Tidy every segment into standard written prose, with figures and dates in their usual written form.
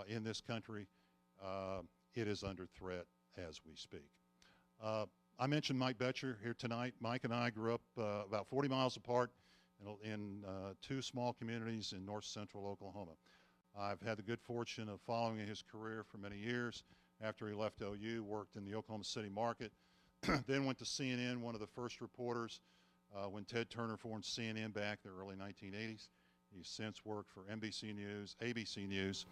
in this country. It is under threat as we speak. I mentioned Mike Boettcher here tonight. Mike and I grew up about 40 miles apart in two small communities in north central Oklahoma. I've had the good fortune of following his career for many years. After he left OU, worked in the Oklahoma City market, then went to CNN, one of the first reporters when Ted Turner formed CNN back in the early 1980s. He's since worked for NBC News, ABC News.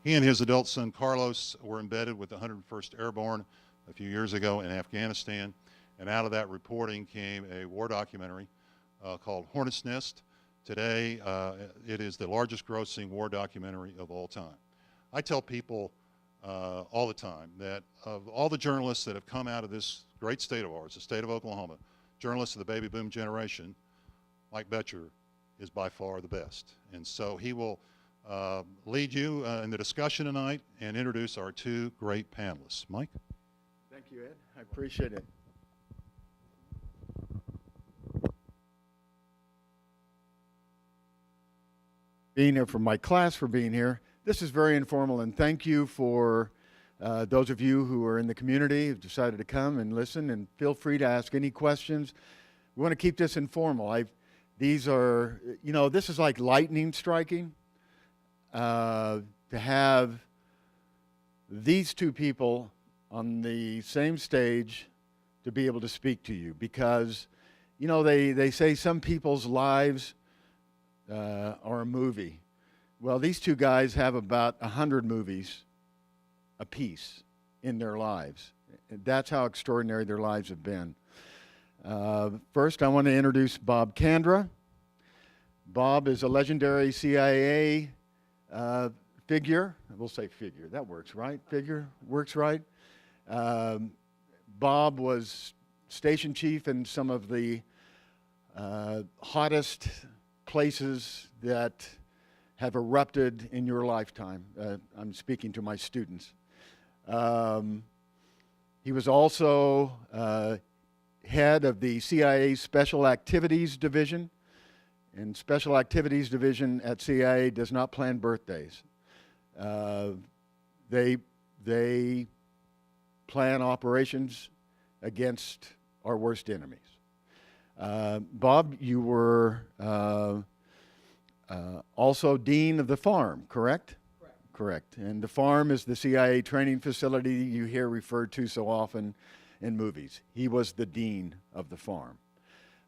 He and his adult son, Carlos, were embedded with the 101st Airborne a few years ago in Afghanistan. And out of that reporting came a war documentary called Hornet's Nest. Today, it is the largest grossing war documentary of all time. I tell people all the time that of all the journalists that have come out of this great state of ours, the state of Oklahoma, journalists of the baby boom generation, Mike Boettcher is by far the best. And so he will lead you in the discussion tonight and introduce our two great panelists. Mike? Thank you, Ed. I appreciate it. Being here, for my class for being here. This is very informal, and thank you for those of you who are in the community who've decided to come and listen, and feel free to ask any questions. We want to keep this informal. These are, you know, this is like lightning striking to have these two people on the same stage to be able to speak to you, because, you know, they say some people's lives are a movie. Well, these two guys have about 100 movies apiece in their lives. That's how extraordinary their lives have been. First, I want to introduce Bob Kandra. Bob is a legendary CIA figure. We'll say figure. That works, right? Figure works, right? Bob was station chief in some of the hottest places that have erupted in your lifetime. I'm speaking to my students. He was also head of the CIA Special Activities Division. And Special Activities Division at CIA does not plan birthdays. They plan operations against our worst enemies. Bob, you were also Dean of the Farm, correct? Correct. Correct. And the Farm is the CIA training facility you hear referred to so often in movies. He was the Dean of the Farm.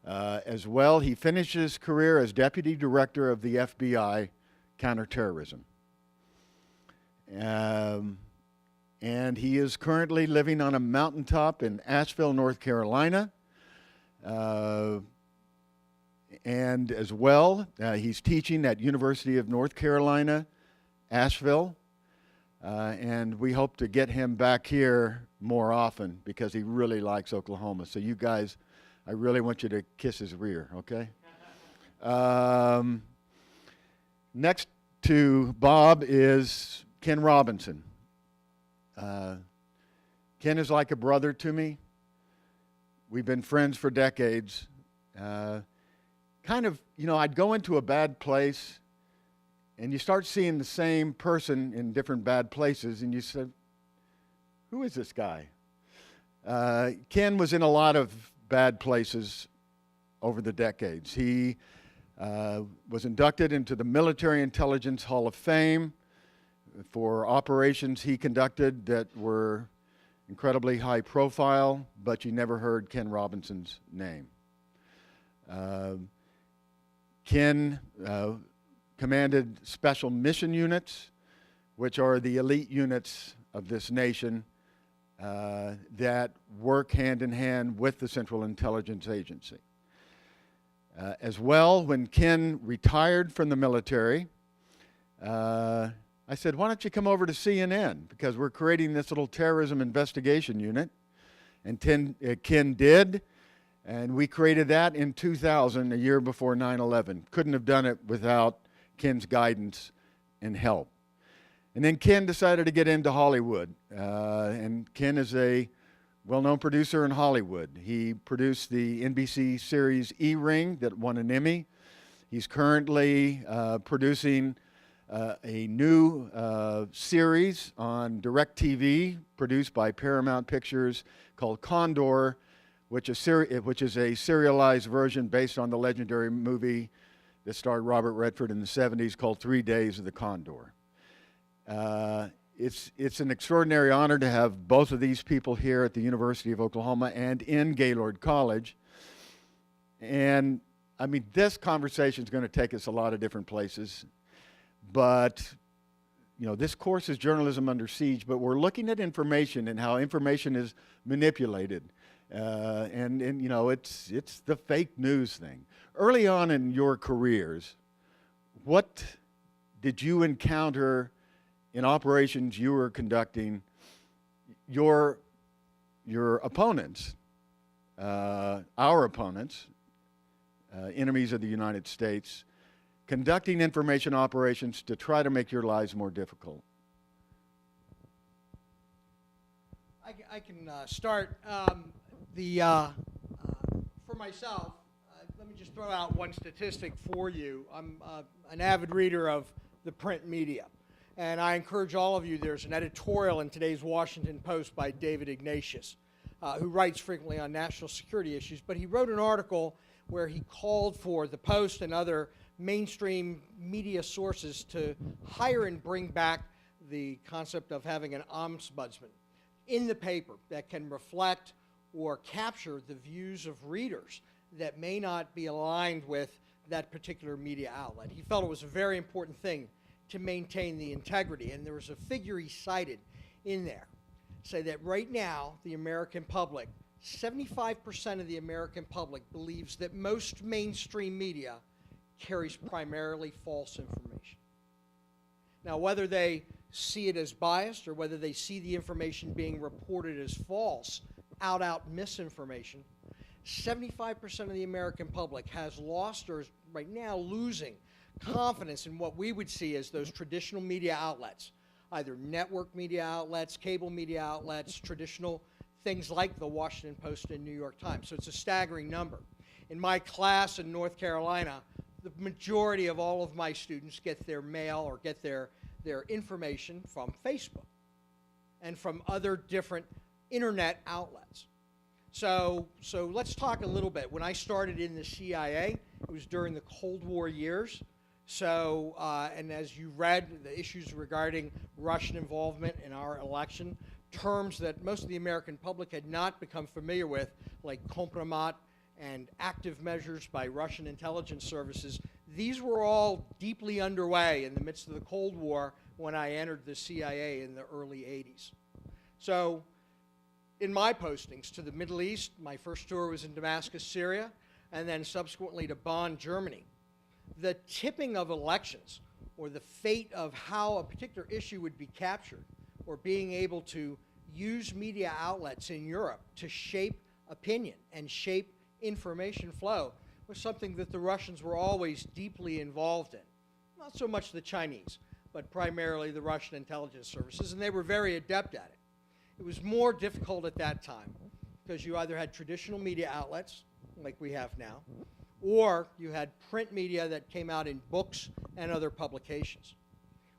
As well, he finished his career as Deputy Director of the FBI Counterterrorism. And he is currently living on a mountaintop in Asheville, North Carolina. And as well, he's teaching at University of North Carolina, Asheville. And we hope to get him back here more often because he really likes Oklahoma. So you guys, I really want you to kiss his rear, okay? Next to Bob is Ken Robinson. Ken is like a brother to me. We've been friends for decades. Kind of, you know, I'd go into a bad place and you start seeing the same person in different bad places and you said, who is this guy? Ken was in a lot of bad places over the decades. He was inducted into the Military Intelligence Hall of Fame for operations he conducted that were incredibly high profile, but you never heard Ken Robinson's name. Ken commanded special mission units, which are the elite units of this nation that work hand in hand with the Central Intelligence Agency. As well, when Ken retired from the military, I said, why don't you come over to CNN? Because we're creating this little terrorism investigation unit. And Ken did, and we created that in 2000, a year before 9/11. Couldn't have done it without Ken's guidance and help. And then Ken decided to get into Hollywood. And Ken is a well-known producer in Hollywood. He produced the NBC series E-Ring that won an Emmy. He's currently producing a new series on DirecTV produced by Paramount Pictures called Condor, which is a serialized version based on the legendary movie that starred Robert Redford in the 70s called 3 Days of the Condor. It's an extraordinary honor to have both of these people here at the University of Oklahoma and in Gaylord College. And I mean, this conversation is going to take us a lot of different places. But, you know, this course is Journalism Under Siege, but we're looking at information and how information is manipulated. And you know, it's the fake news thing. Early on in your careers, what did you encounter in operations you were conducting, your opponents, our opponents, enemies of the United States, conducting information operations to try to make your lives more difficult? I can start. For myself, let me just throw out one statistic for you. I'm an avid reader of the print media, and I encourage all of you, there's an editorial in today's Washington Post by David Ignatius, who writes frequently on national security issues, but he wrote an article where he called for the Post and other mainstream media sources to hire and bring back the concept of having an ombudsman in the paper that can reflect or capture the views of readers that may not be aligned with that particular media outlet. He felt it was a very important thing to maintain the integrity, and there was a figure he cited in there, say that right now the American public, 75% of the American public believes that most mainstream media carries primarily false information. Now, whether they see it as biased or whether they see the information being reported as false, out misinformation, 75% of the American public has lost or is right now losing confidence in what we would see as those traditional media outlets, either network media outlets, cable media outlets, traditional things like the Washington Post and New York Times. So it's a staggering number. In my class in North Carolina, the majority of all of my students get their mail or get their information from Facebook and from other different internet outlets. So let's talk a little bit. When I started in the CIA, it was during the Cold War years. So, and as you read, the issues regarding Russian involvement in our election, terms that most of the American public had not become familiar with, like compromat and active measures by Russian intelligence services, these were all deeply underway in the midst of the Cold War when I entered the CIA in the early 80s. So, in my postings to the Middle East, my first tour was in Damascus, Syria, and then subsequently to Bonn, Germany. The tipping of elections, or the fate of how a particular issue would be captured, or being able to use media outlets in Europe to shape opinion and shape information flow, was something that the Russians were always deeply involved in. Not so much the Chinese, but primarily the Russian intelligence services, and they were very adept at it. It was more difficult at that time because you either had traditional media outlets, like we have now, or you had print media that came out in books and other publications.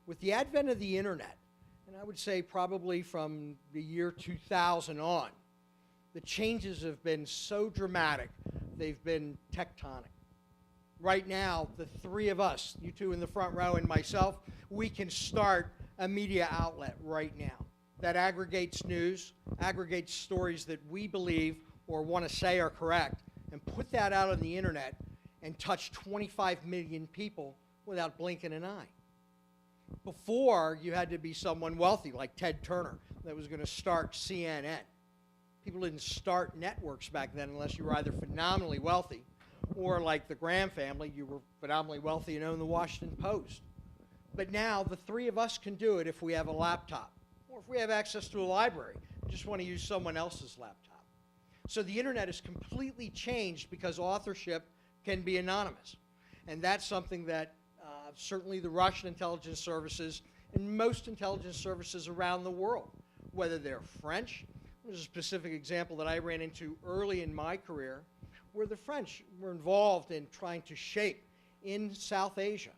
With the advent of the internet, and I would say probably from the year 2000 on, the changes have been so dramatic, they've been tectonic. Right now, the three of us, you two in the front row and myself, we can start a media outlet right now that aggregates news, aggregates stories that we believe or want to say are correct, and put that out on the internet and touch 25 million people without blinking an eye. Before, you had to be someone wealthy, like Ted Turner, that was going to start CNN. People didn't start networks back then unless you were either phenomenally wealthy or, like the Graham family, you were phenomenally wealthy and owned the Washington Post. But now, the three of us can do it if we have a laptop, or if we have access to a library and just want to use someone else's laptop. So the internet has completely changed because authorship can be anonymous. And that's something that certainly the Russian intelligence services and most intelligence services around the world, whether they're French, there's a specific example that I ran into early in my career where the French were involved in trying to shape in South Asia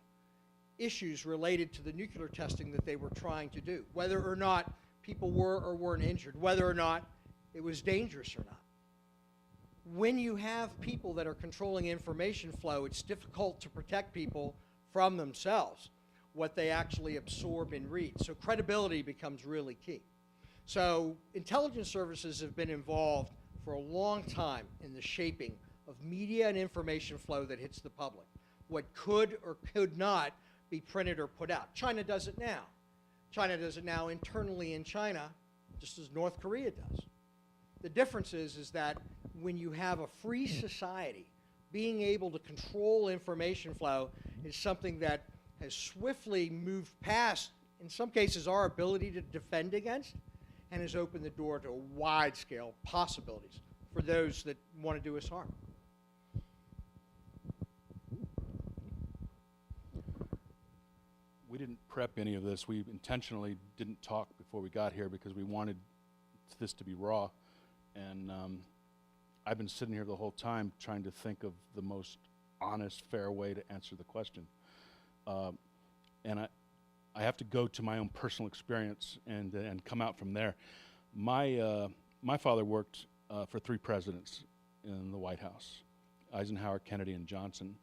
issues related to the nuclear testing that they were trying to do, whether or not people were or weren't injured, whether or not it was dangerous or not. When you have people that are controlling information flow, it's difficult to protect people from themselves, what they actually absorb and read. So credibility becomes really key. So intelligence services have been involved for a long time in the shaping of media and information flow that hits the public. What could or could not be printed or put out. China does it now. China does it now internally in China, just as North Korea does. The difference is that when you have a free society, being able to control information flow is something that has swiftly moved past, in some cases, our ability to defend against, and has opened the door to wide-scale possibilities for those that want to do us harm. We didn't prep any of this. We intentionally didn't talk before we got here because we wanted this to be raw. And I've been sitting here the whole time trying to think of the most honest, fair way to answer the question. And I have to go to my own personal experience and come out from there. My father worked for 3 presidents in the White House, Eisenhower, Kennedy, and Johnson.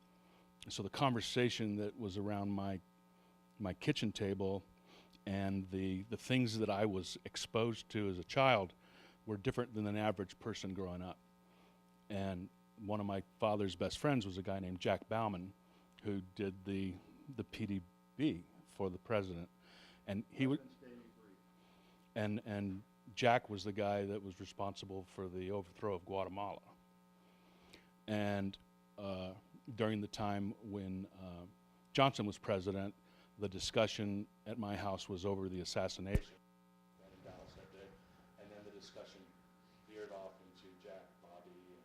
And so the conversation that was around my kitchen table and the things that I was exposed to as a child were different than an average person growing up. And one of my father's best friends was a guy named Jack Bauman, who did the PDB for the president. And he was, and Jack was the guy that was responsible for the overthrow of Guatemala. And during the time when Johnson was president, the discussion at my house was over the assassination in Dallas that day, and then the discussion veered off into Jack, Bobby, and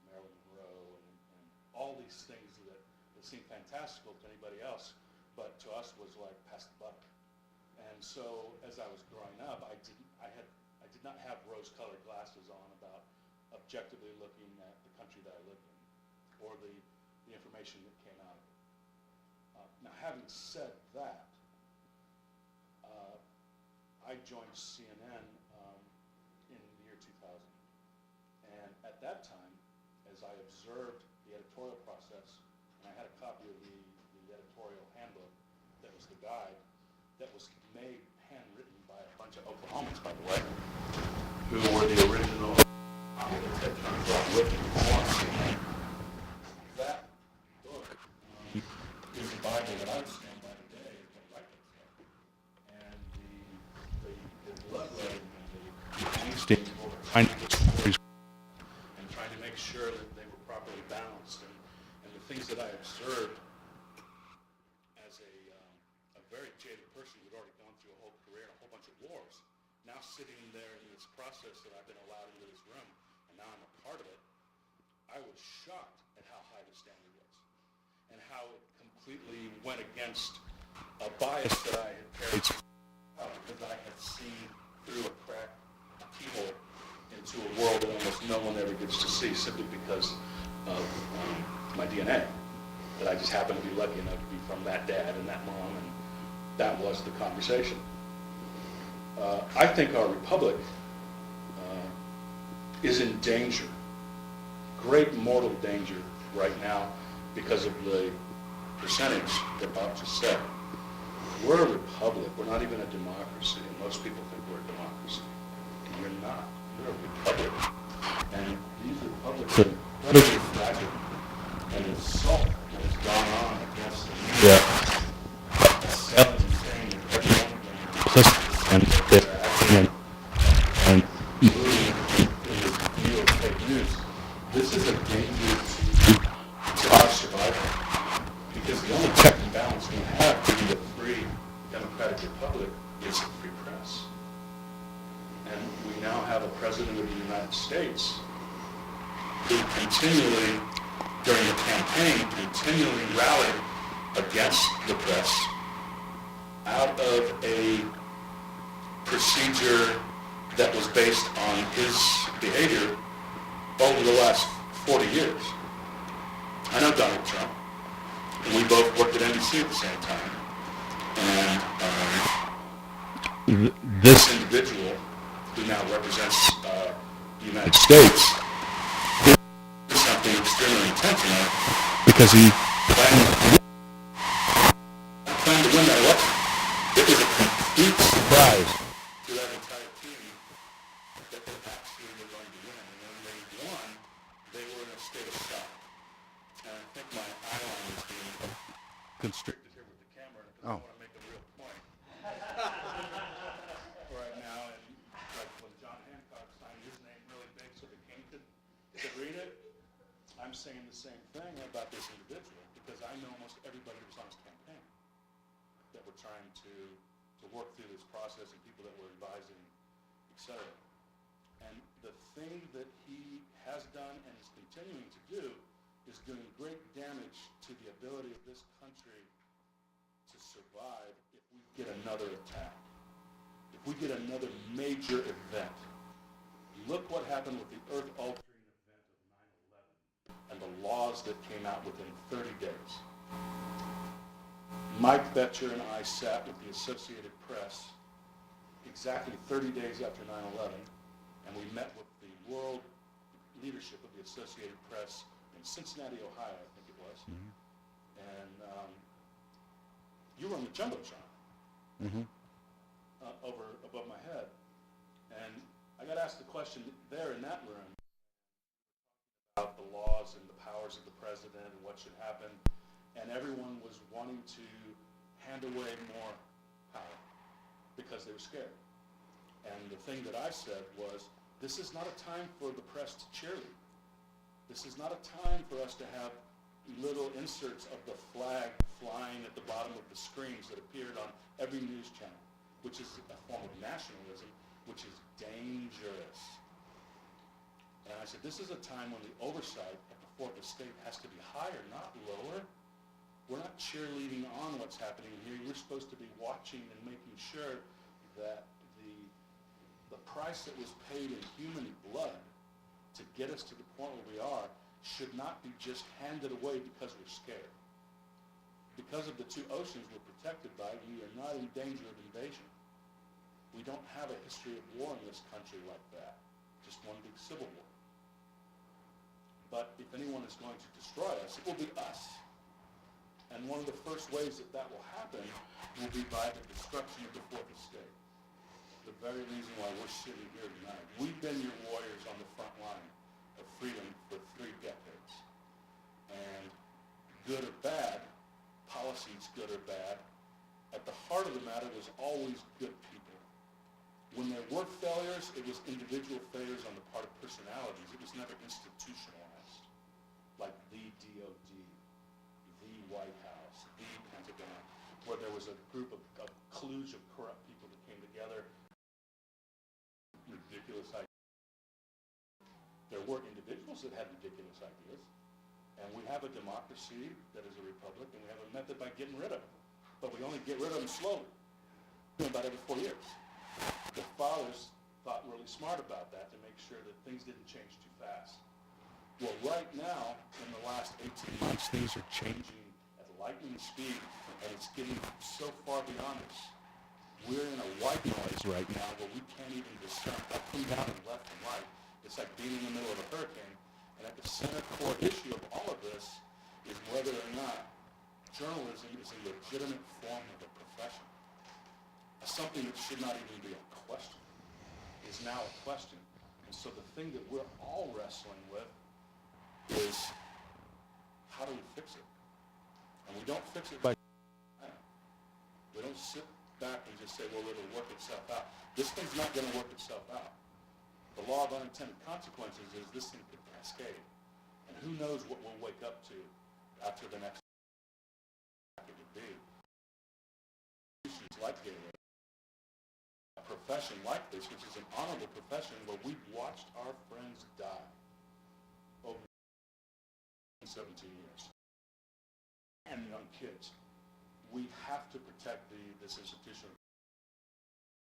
Marilyn Monroe, and all these things that seemed fantastical to anybody else, but to us was like past the buck. And so as I was growing up, I did not have rose-colored glasses on about objectively looking at the country that I lived in, or the information that came out of it. Now, having said that, I joined CNN in the year 2000. And at that time, as I observed the editorial process, and I had a copy of the editorial handbook that was the guide, that was made handwritten by a bunch of Oklahomans, by the way, who were the original that Trump brought with him. That book is the Bible that I would stand by today as the right book. And the blood letting and the angst over trying to get stories and trying to make sure that they were properly balanced, and the things that I observed as a very jaded person who'd already gone through a whole career and a whole bunch of wars, now sitting there in this process that I've been allowed into this room, and now I'm a part of it, I was shocked at how high the standard was and how it completely went against a bias that I had carried because I had seen through a crack keyhole into a world that almost no one ever gets to see simply because of my DNA. That I just happened to be lucky enough to be from that dad and that mom, and that was the conversation. I think our republic is in danger, great mortal danger right now because of the percentage that Bob just said. We're a republic. We're not even a democracy, and most people think we're a democracy. We're not. We're a republic. And these republics are incredibly fragile. And the assault that has gone on against the media, selling and saying that everyone and moving in this view of fake news, this is a danger to our survival. Because the only check and balance we have to be a free democratic republic is the free press. And we now have a president of the United States who continually, during the campaign, continually rallied against the press out of a procedure that was based on his behavior over the last 40 years. I know Donald Trump. we both worked at NBC at the same time. And this individual, who now represents the United States, did something extremely intentional because he planned to win that election. It was a complete surprise to that entire team that they actually were going to win. And when they won, they were in a state of shock. And I think my eyeline is being constricted here with the camera because I want to make a real point right now. And like when John Hancock signed his name really big so the king could read it, I'm saying the same thing about this individual because I know almost everybody who was on his campaign that were trying to work through this process and people that were advising, etc. And the thing that he has done and is continuing to do is doing great damage to the ability of this country to survive if we get another attack, if we get another major event. Look what happened with the earth-altering event of 9/11 and the laws that came out within 30 days. Mike Boettcher and I sat with the Associated Press exactly 30 days after 9/11, and we met with the world leadership of the Associated Press in Cincinnati, Ohio, I think it was. Mm-hmm. And you were on the Jumbotron over above my head. And I got asked the question there in that room about the laws and the powers of the president and what should happen. And everyone was wanting to hand away more power because they were scared. And the thing that I said was, this is not a time for the press to cheerlead. This is not a time for us to have little inserts of the flag flying at the bottom of the screens that appeared on every news channel, which is a form of nationalism, which is dangerous. And I said, this is a time when the oversight at the fourth estate has to be higher, not lower. We're not cheerleading on what's happening here. We're supposed to be watching and making sure that the price that was paid in human blood to get us to the point where we are should not be just handed away because we're scared. Because of the two oceans we're protected by, we are not in danger of invasion. We don't have a history of war in this country like that, just one big civil war. But if anyone is going to destroy us, it will be us. And one of the first ways that that will happen will be by the destruction of the fourth estate. The very reason why we're sitting here tonight. We've been your warriors on the front line of freedom for 3 decades. And good or bad, policies good or bad, at the heart of the matter was always good people. When there were failures, it was individual failures on the part of personalities. It was never institutionalized, like the DOD, the White House, the Pentagon, where there was a group of kludge of corrupt people that came together. Ridiculous ideas. There were individuals that had ridiculous ideas, and we have a democracy that is a republic, and we have a method by getting rid of them. But we only get rid of them slowly, about every 4 years. The fathers thought really smart about that to make sure that things didn't change too fast. Well, right now, in the last 18 months, things are changing at lightning speed, and it's getting so far beyond us. We're in a white noise right now where we can't even discern up and down and left and right. It's like being in the middle of a hurricane. And at the center core issue of all of this is whether or not journalism is a legitimate form of a profession. Something that should not even be a question is now a question. And so the thing that we're all wrestling with is, how do we fix it? And we don't fix it by we don't sit back and just say, well, it'll work itself out. This thing's not going to work itself out. The law of unintended consequences is this thing could cascade. And who knows what we'll wake up to after the next it would be. Institutions like Gatorade, a profession like this, which is an honorable profession where we've watched our friends die over 17 years. And young kids. We have to protect this institution.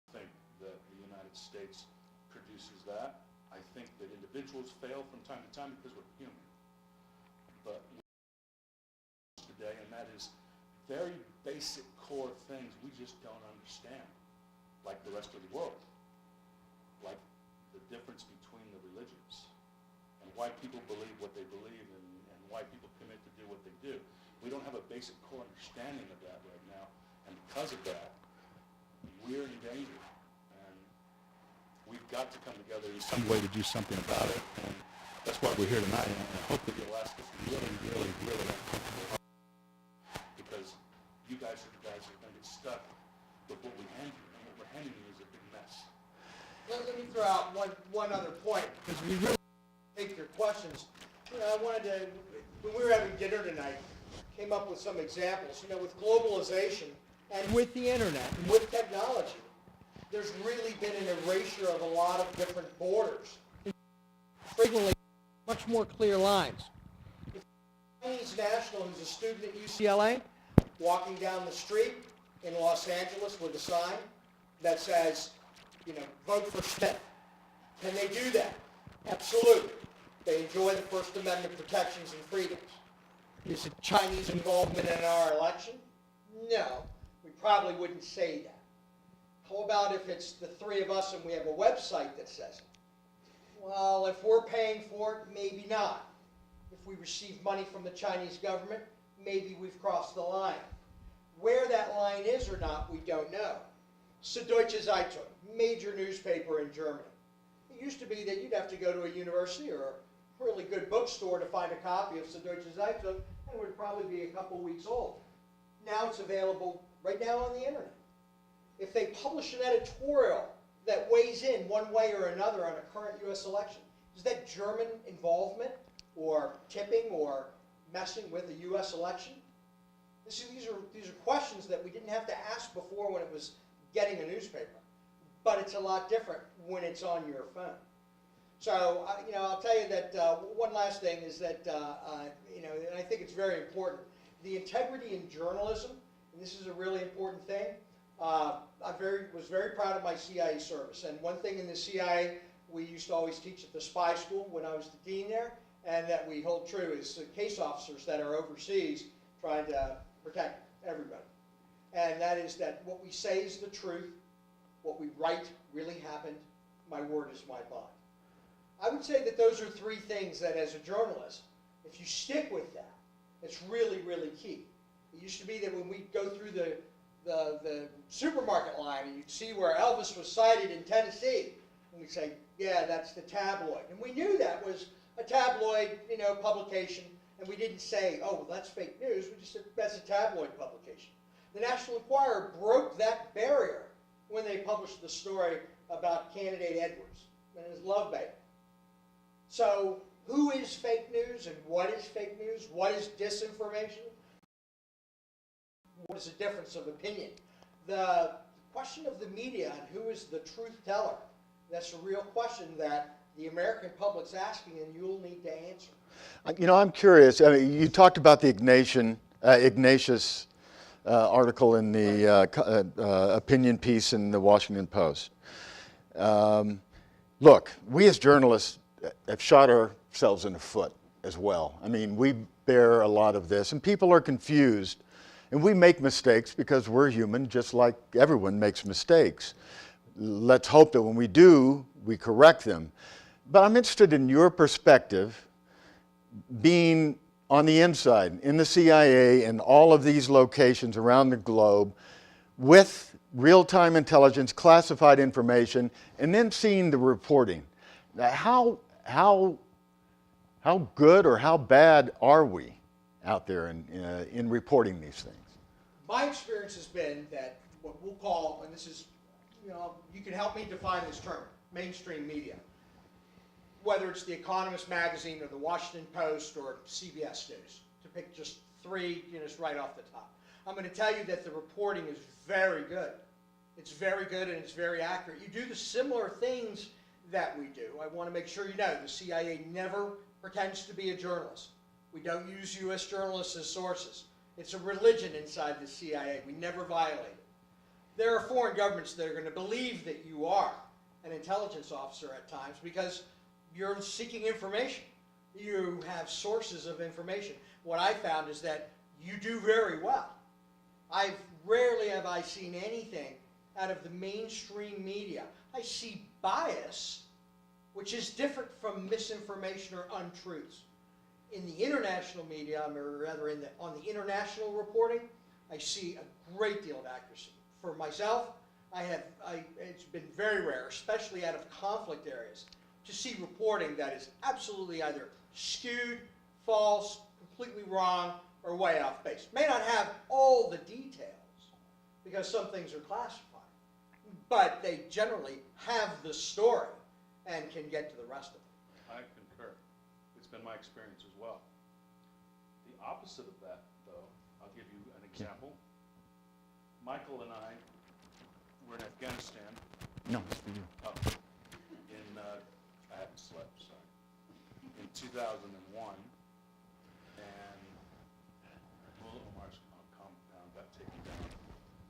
I think that the United States produces that. I think that individuals fail from time to time because we're human. But today, and that very basic core things we just don't understand, like the rest of the world, like the difference between the religions and why people believe what they believe and why people commit to do what they do. We don't have a basic core understanding of that right now, and because of that, we're in danger, and we've got to come together in some way to do something about it, and that's why we're here tonight, and I hope that you'll ask us really, really, really uncomfortable, because you guys are the guys that are going to get stuck with what we hand you, and what we're handing you is a big mess. Let me throw out one other point, because we really take your questions. You know, I wanted to, when we were having dinner tonight, came up with some examples. You know, with globalization and with the internet and with technology, there's really been an erasure of a lot of different borders. Frequently, much more clear lines. If a Chinese national who's a student at UCLA, walking down the street in Los Angeles with a sign that says, you know, vote for Smith, can they do that? Absolutely. They enjoy the First Amendment protections and freedoms. Is it Chinese involvement in our election? No, we probably wouldn't say that. How about if it's the three of us and we have a website that says it? Well, if we're paying for it, maybe not. If we receive money from the Chinese government, maybe we've crossed the line. Where that line is or not, we don't know. Süddeutsche Zeitung, major newspaper in Germany. It used to be that you'd have to go to a university or a really good bookstore to find a copy of Süddeutsche Zeitung, and it would probably be a couple weeks old. Now it's available right now on the internet. If they publish an editorial that weighs in one way or another on a current U.S. election, is that German involvement or tipping or messing with a U.S. election? These are questions that we didn't have to ask before when it was getting a newspaper, but it's a lot different when it's on your phone. So, you know, I'll tell you that one last thing is that, you know, and I think it's very important, the integrity in journalism, and this is a really important thing. I was very proud of my CIA service, and one thing in the CIA we used to always teach at the spy school when I was the dean there, and that we hold true is case officers that are overseas trying to protect everybody. And that is that what we say is the truth, what we write really happened, my word is my bond. I would say that those are three things that as a journalist, if you stick with that, it's really, really key. It used to be that when we go through the supermarket line and you'd see where Elvis was cited in Tennessee, and we'd say, yeah, that's the tabloid. And we knew that was a tabloid, you know, publication, and we didn't say, oh, well, that's fake news. We just said, that's a tabloid publication. The National Enquirer broke that barrier when they published the story about candidate Edwards and his love bait. So who is fake news and what is fake news? What is disinformation? What is the difference of opinion? The question of the media and who is the truth teller, that's a real question that the American public's asking and you'll need to answer. You know, I'm curious. I mean, you talked about the Ignatius article in the opinion piece in the Washington Post. Look, we as journalists have shot ourselves in the foot as well. I mean, we bear a lot of this, and people are confused, and we make mistakes because we're human, just like everyone makes mistakes. Let's hope that when we do, we correct them. But I'm interested in your perspective, being on the inside, in the CIA and all of these locations around the globe, with real-time intelligence, classified information, and then seeing the reporting. Now, how good or how bad are we out there in reporting these things? My experience has been that what we'll call, and this is, you know, you can help me define this term, mainstream media. Whether it's the Economist magazine or the Washington Post or CBS News, to pick just three, you know, just right off the top. I'm going to tell you that the reporting is very good. It's very good and it's very accurate. You do the similar things that we do. I want to make sure you know the CIA never pretends to be a journalist. We don't use U.S. journalists as sources. It's a religion inside the CIA. We never violate it. There are foreign governments that are going to believe that you are an intelligence officer at times because you're seeking information. You have sources of information. What I found is that you do very well Rarely have I seen anything out of the mainstream media. I see bias, which is different from misinformation or untruths. In the international media, or rather on the international reporting, I see a great deal of accuracy. For myself, it's been very rare, especially out of conflict areas, to see reporting that is absolutely either skewed, false, completely wrong, or way off base. May not have all the details, because some things are classified, but they generally have the story and can get to the rest of it. I concur. It's been my experience as well. The opposite of that, though, I'll give you an example. Michael and I were in Afghanistan. No, it's for you. I haven't slept, sorry. In 2001, and Mullah Omar's compound got taken down.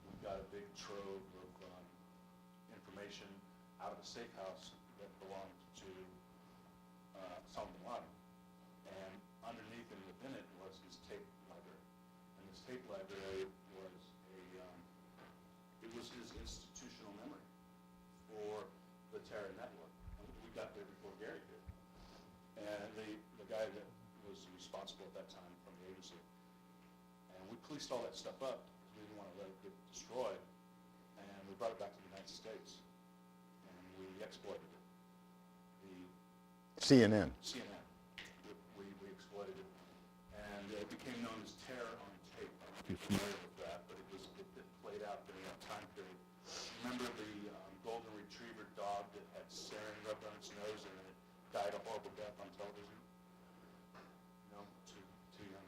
We got a big trove of information out of a safe house that belonged to Osama bin Laden. And underneath and within it was his tape library. And his tape library was it was his institutional memory for the terror network. And we got there before Gary did. And the guy that was responsible at that time from the agency. And we policed all that stuff up because we didn't want to let it get destroyed. And we brought it back to the United States. And we exploited it. CNN. CNN. We exploited it. And it became known as Terror on Tape. I don't know if you're familiar with that, but it played out during that time period. Remember the golden retriever dog that had sarin rubbed on its nose and then it died a horrible death on television? No, too young.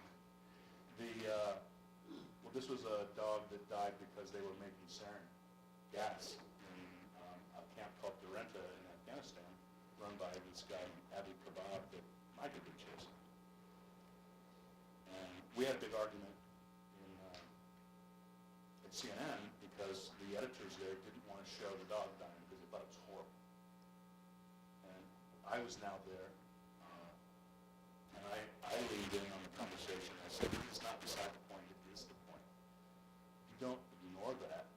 Well, this was a dog that died because they were making sarin gas in a camp called Durenta in Afghanistan, run by this guy named Abu Kebab that Mike had been chasing. And we had a big argument at CNN because the editors there didn't want to show the dog dying because they thought it was horrible. And I was now there, and I leaned in on the conversation. I said, it's not beside the point, it is the point. You don't ignore that.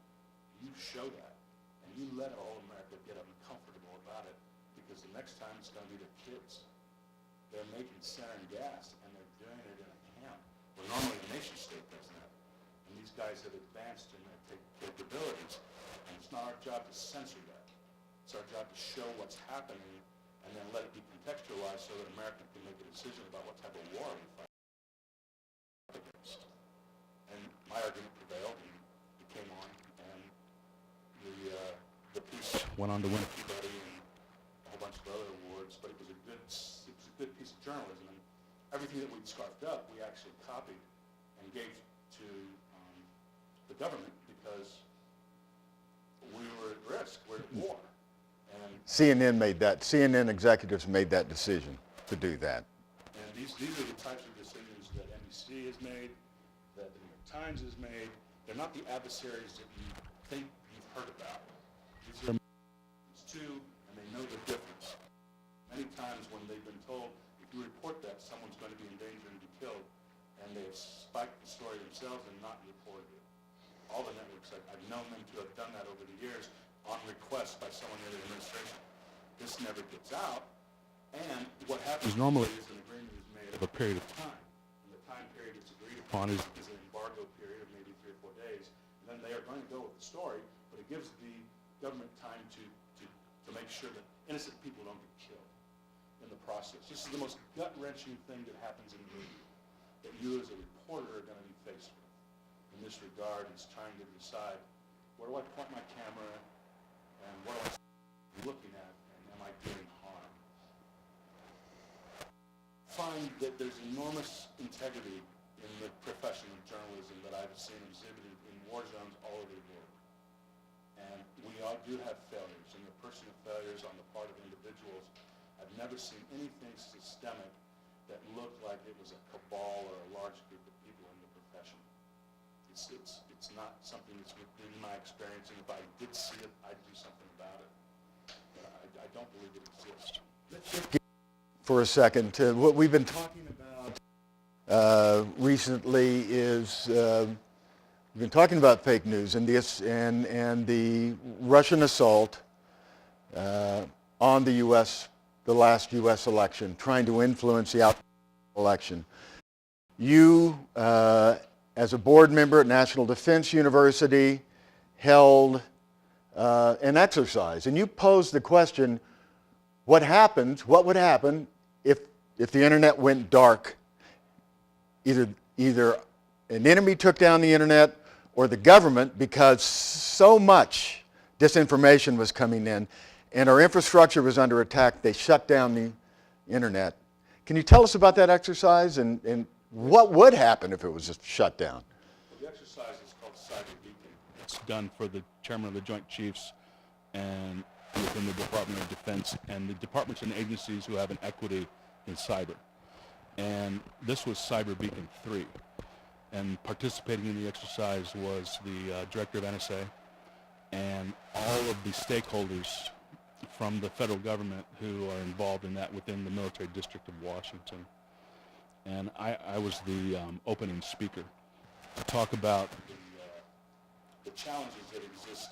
You show that. And you let all America get uncomfortable about it because the next time it's going to be their kids. They're making sarin gas, and they're doing it in a camp where normally a nation state does that. And these guys have advanced in their capabilities, and it's not our job to censor that. It's our job to show what's happening and then let it be contextualized so that America can make a decision about what type of war we fight against. And my argument prevailed, and it came on, and the piece went on to win a Peabody and a whole bunch of other awards, but it was a good piece of journalism. And everything that we'd scarfed up, we actually copied and gave to the government because we were at risk. We're at war. And CNN executives made that decision to do that. And these are the types of decisions that NBC has made, that the New York Times has made. They're not the adversaries that you think you've heard about. These are too, and they know the difference. Many times when they've been told, if you report that, someone's going to be in danger and be killed, and they've spiked the story themselves and not reported it. All the networks, I've known them to have done that over the years on request by someone in the administration. This never gets out, and what happens normally is an agreement is made of a period of time, and the time period that's agreed upon is an embargo period of maybe 3 or 4 days, and then they are going to go with the story, but it gives the government time to make sure that innocent people don't get killed in the process. This is the most gut-wrenching thing that happens in the media, that you as a reporter are going to be faced with. In this regard, is trying to decide, where do I point my camera, and what am I looking at, and am I doing harm? Find that there's enormous integrity in the profession of journalism that I've seen exhibited in war zones all over the world. And we all do have failures, and there are personal failures on the part of individuals. I've never seen anything systemic that looked like it was a cabal or a large group of people in the profession. It's not something that's within my experience, and if I did see it, I'd do something about it. But I don't believe it exists. For a second, what we've been talking about recently is You've been talking about fake news and the Russian assault on the U.S., the last U.S. election, trying to influence the outcome of the election. You, as a board member at National Defense University, held an exercise, and you posed the question, what would happen if the internet went dark? Either an enemy took down the internet or the government, because so much disinformation was coming in and our infrastructure was under attack, they shut down the internet. Can you tell us about that exercise and what would happen if it was just shut down? The exercise is called Cyber Beacon. It's done for the chairman of the Joint Chiefs and within the Department of Defense and the departments and agencies who have an equity in cyber. And this was Cyber Beacon 3. And participating in the exercise was the director of NSA and all of the stakeholders from the federal government who are involved in that within the military district of Washington. And I was the opening speaker to talk about the challenges that exist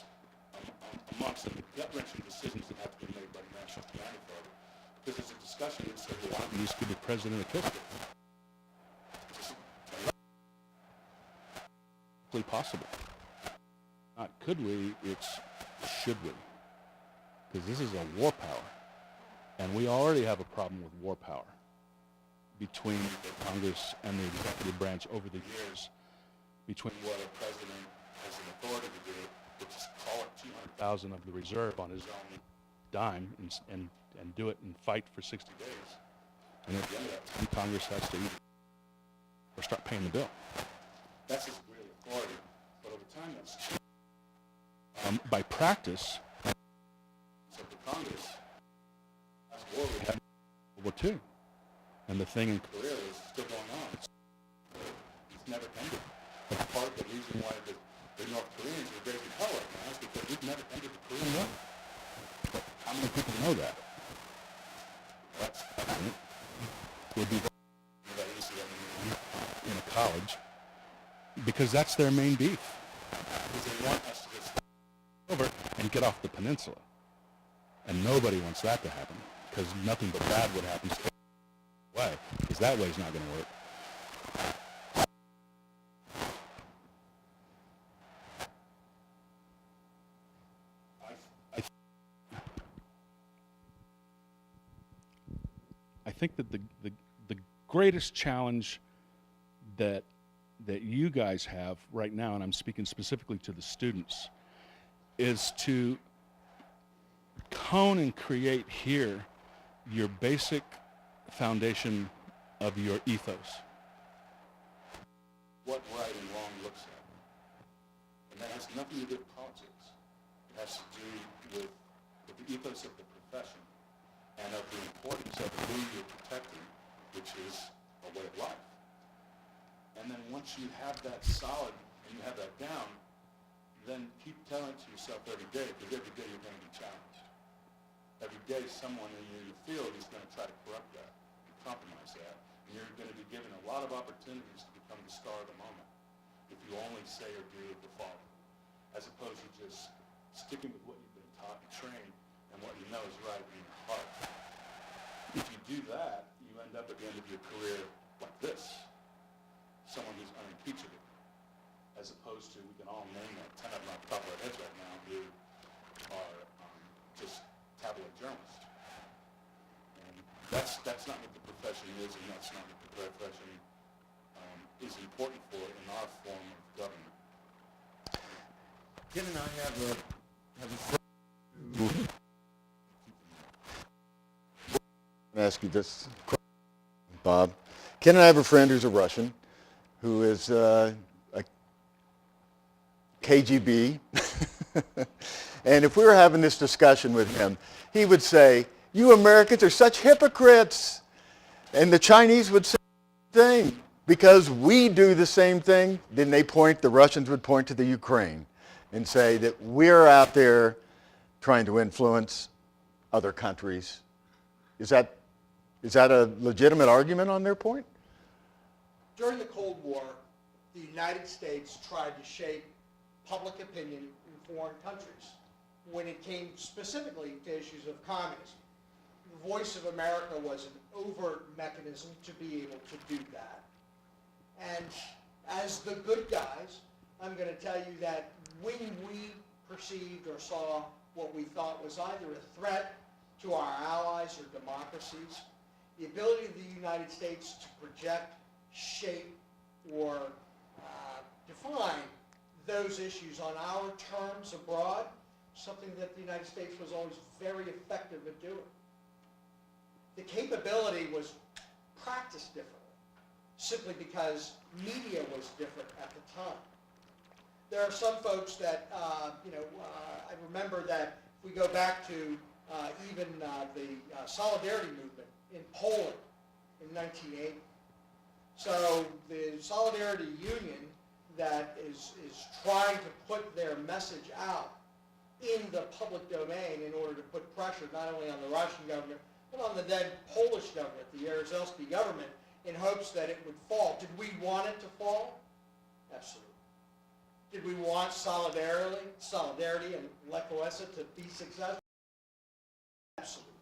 amongst the gut-wrenching decisions that have to be made by the National Command Authority. Because there's a discussion that says, well, why used to be the president of Kissinger? Possible. Not could we, it's should we. Because this is a war power. And we already have a problem with war power between the Congress and the executive branch over the years, between what a president has an authority to do, which is call it 200,000 of the reserve on his own dime and do it and fight for 60 days. And at the end of that time, Congress has to eat or start paying the bill. That's his real authority. But over time, that's changed. By practice, of the Congress, as war we had World War II. And the thing in Korea is still going on. It's never ended. But part of the reason why the North Koreans are raising hell right now is because we've never ended the Korean War. But how many people know that? That's would be that easy in a college. Because that's their main beef. Because they want us to just over and get off the peninsula. And nobody wants that to happen. Because nothing but bad would happen straight away. Because that way's not going to work. I think that the greatest challenge that you guys have right now, and I'm speaking specifically to the students, is to hone and create here your basic foundation of your ethos. What right and wrong looks like. And that has nothing to do with politics. It has to do with the ethos of the profession and of the importance of who you're protecting, which is a way of life. And then once you have that solid and you have that down, then keep telling it to yourself every day, because every day you're going to be challenged. Every day someone in your field is going to try to corrupt that and compromise that. And you're going to be given a lot of opportunities to become the star of the moment if you only say or do the following, as opposed to just sticking with what you've been taught and trained and what you know is right in your heart. If you do that, you end up at the end of your career like this. Someone who's unimpeachable, as opposed to, we can all name that 10 of them off the top of our heads right now who are just tabloid journalists. And that's not what the profession is, and that's not what the profession is important for in our form of government. Ken and I have a I'm going to ask you this question, Bob. Ken and I have a friend who's a Russian, who is a KGB. And if we were having this discussion with him, he would say, you Americans are such hypocrites. And the Chinese would say the same thing. Because we do the same thing, then the Russians would point to the Ukraine and say that we're out there trying to influence other countries. Is that a legitimate argument on their point? During the Cold War, the United States tried to shape public opinion in foreign countries when it came specifically to issues of communism. The Voice of America was an overt mechanism to be able to do that. And as the good guys, I'm going to tell you that when we perceived or saw what we thought was either a threat to our allies or democracies, the ability of the United States to project, shape, or define those issues on our terms abroad, something that the United States was always very effective at doing. The capability was practiced differently, simply because media was different at the time. There are some folks that, I remember that if we go back to even the Solidarity movement in Poland in 1980. So the Solidarity Union that is trying to put their message out in the public domain in order to put pressure not only on the Russian government, but on the then Polish government, the Jaruzelski government, in hopes that it would fall. Did we want it to fall? Absolutely. Did we want Solidarity and Lech Walesa to be successful? Absolutely.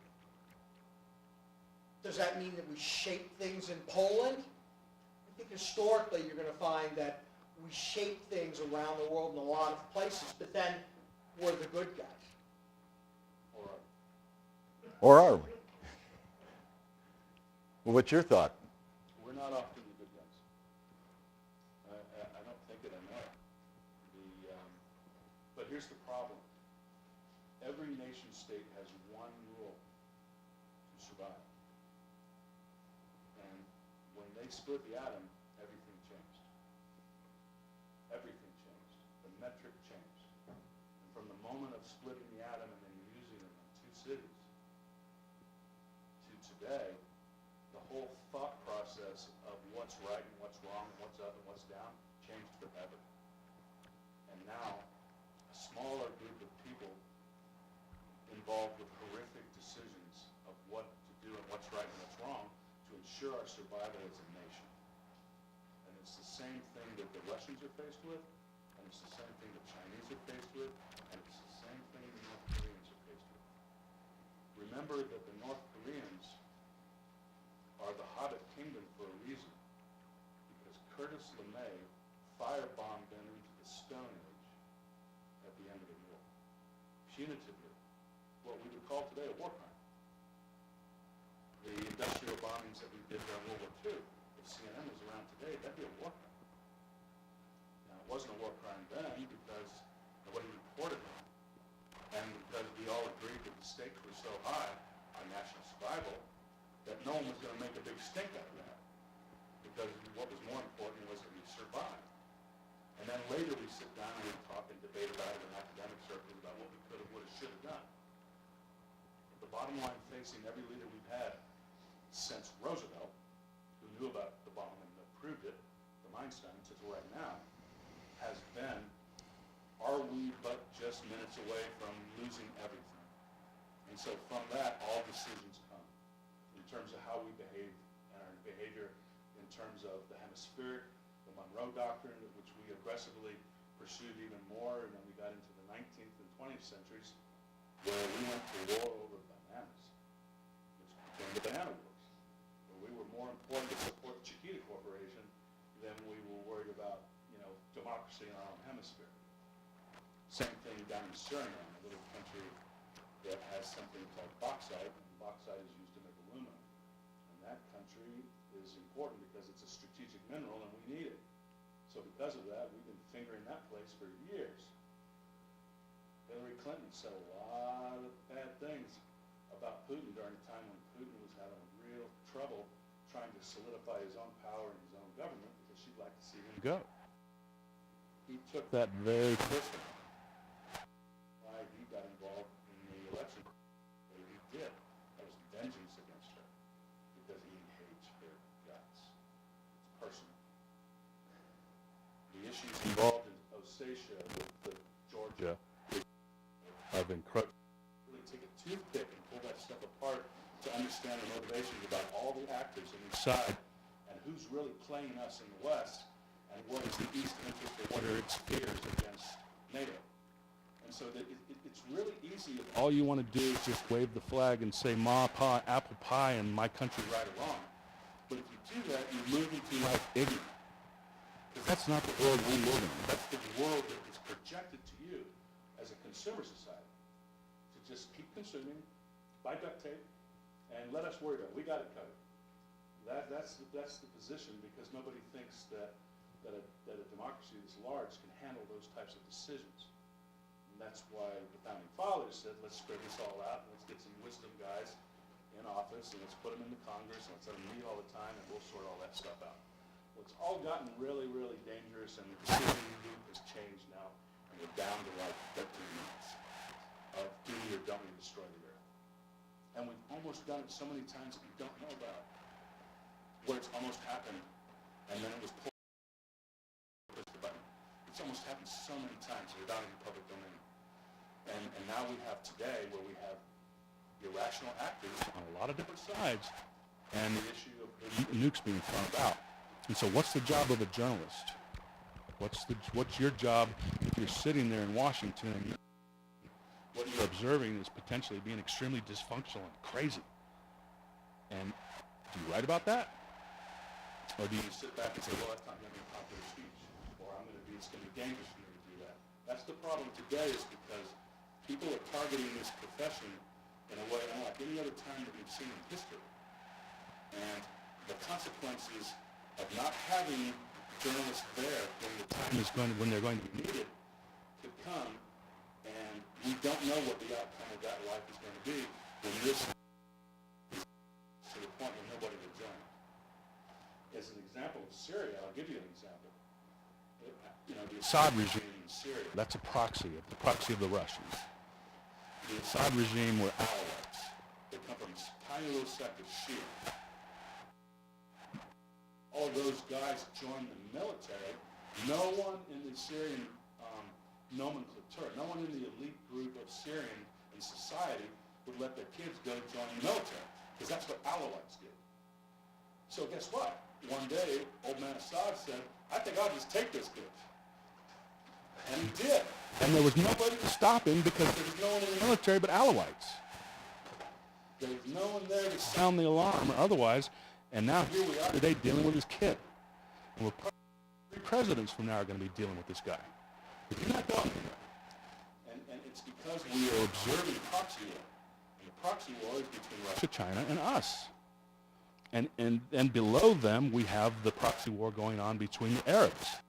Does that mean that we shape things in Poland? I think historically you're going to find that we shape things around the world in a lot of places, but then we're the good guys. Or are we? Well, what's your thought? We're not often the good guys. I don't think it anymore. But here's the problem. Every nation state has one rule to survive. And when they split the atom, everything changed. Everything changed. The metric changed. And from the moment of splitting the atom and then using it in two cities to today, the whole thought process of what's right and what's wrong and what's up and what's down changed forever. And now, a smaller group of people involved with horrific decisions of what to do and what's right and what's wrong to ensure our survival as a nation. And it's the same thing that the Russians are faced with, and it's the same thing the Chinese are faced with, and it's the same thing the North Koreans are faced with. Remember that the North Koreans are the Hobbit Kingdom for a reason, because Curtis LeMay firebombed them into the Stone Age at the end of the war, punitively, what we would call today a war crime. The industrial bombings that we did during World War II, if CNN was around today, that'd be a war crime. Now, it wasn't a war crime then because nobody reported on it, and because we all agreed that the stakes were so high on national survival that no one was going to make a big stink out of that, because what was more important was that we survive. And then later we sit down and we talk and debate about it in academic circles about what we could have, would have, should have done. But the bottom line facing every leader we've had since Roosevelt, who knew about the bomb and approved it, the Einstein, to right now, has been, are we but just minutes away from losing everything? And so from that, all decisions come in terms of how we behave and our behavior in terms of the hemispheric, the Monroe Doctrine, which we aggressively pursued even more, and then we got into the 19th and 20th centuries, where we went to war over bananas, which became the Banana Wars, where we were more important to support the Chiquita Corporation than we were worried about, democracy in our own hemisphere. Same thing down in Suriname, a little country that has something called bauxite, and bauxite is used to make aluminum. And that country is important because it's a strategic mineral and we need it. So because of that, we've been fingering that place for years. Hillary Clinton said a lot of bad things about Putin during a time when Putin was having real trouble trying to solidify his own power and his own government because she'd like to see him go. He took that very personally. Why he got involved in the election, what he did, that was vengeance against her because he hates her guts. It's personal. The issues involved in Ossetia with the Georgia of encroachment, really take a toothpick and pull that stuff apart to understand the motivations about all the actors on each side and who's really playing us in the West and what is the East interest or what are its fears against NATO. And so that it's really easy if all you want to do is just wave the flag and say ma, pa, apple pie, and my country right or wrong. But if you do that, you move into like ignorant. Because that's not the world we live in. That's the world that is projected to you as a consumer society. To just keep consuming, buy duct tape, and let us worry about it. We got it covered. That's the position, because nobody thinks that a democracy this large can handle those types of decisions. And that's why the founding fathers said, let's spread this all out, and let's get some wisdom guys in office, and let's put them into Congress, and let's let them meet all the time, and we'll sort all that stuff out. Well, it's all gotten really, really dangerous, and the decision loop has changed now, and we're down to like 13 minutes of do we or don't we destroy the earth. And we've almost done it so many times that we don't know about it, where it's almost happened, and then it was pulled, push the button. It's almost happened so many times that it's out in the public domain. And now we have today where we have irrational actors on a lot of different sides, and the issue of nukes being thrown about. And so what's the job of a journalist? What's your job if you're sitting there in Washington and what you're observing is potentially being extremely dysfunctional and crazy? And do you write about that? Or do you sit back and say, well, that's not going to be popular speech, or it's going to be dangerous for me to do that? That's the problem today, is because people are targeting this profession in a way unlike any other time that we've seen in history. And the consequences of not having journalists there when they're going to be needed could come, and we don't know what the outcome of that life is going to be when this is to the point where nobody will join. As an example of Syria, I'll give you an example. The Assad regime in Syria, that's a proxy of the Russians. The Assad regime were Alawites. They come from a tiny little sect of Shia. All of those guys joined the military. No one in the Syrian nomenclature, no one in the elite group of Syrian in society would let their kids go join the military, because that's what Alawites did. So guess what? One day, old man Assad said, I think I'll just take this kid. And he did. And there was nobody to stop him, because there was no one in the military but Alawites. There was no one there to sound the alarm or otherwise. And now here we are today dealing with this kid. And we're probably 3 presidents from now are going to be dealing with this guy. But you're not going anywhere. And it's because we are observing proxy war. And the proxy war is between Russia, China, and us. And below them, we have the proxy war going on between the Arabs,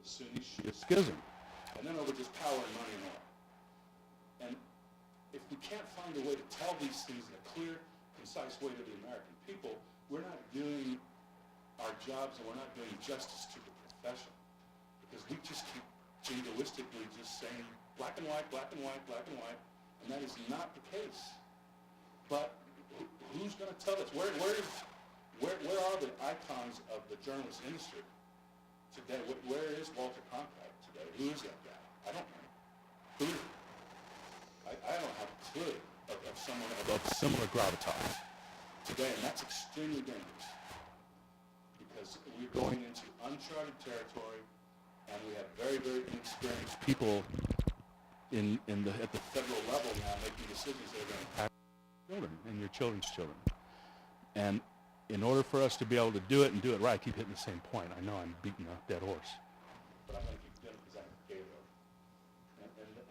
the Sunni Shia schism, and then over just power and money and oil. And if we can't find a way to tell these things in a clear, concise way to the American people, we're not doing our jobs, and we're not doing justice to the profession, because we just keep jingoistically just saying black and white, black and white, black and white, and that is not the case. But who's going to tell us? Where are the icons of the journalist industry today? Where is Walter Cronkite today? Who is that guy? I don't know. Who is it? I don't have a clue of someone of similar gravitas today, and that's extremely dangerous, because we're going into uncharted territory, and we have very, very inexperienced people at the federal level now making decisions that are going to impact children and your children's children. And in order for us to be able to do it and do it right, I keep hitting the same point. I know I'm beating a dead horse, but I'm going to keep doing it because I'm a Gaylord.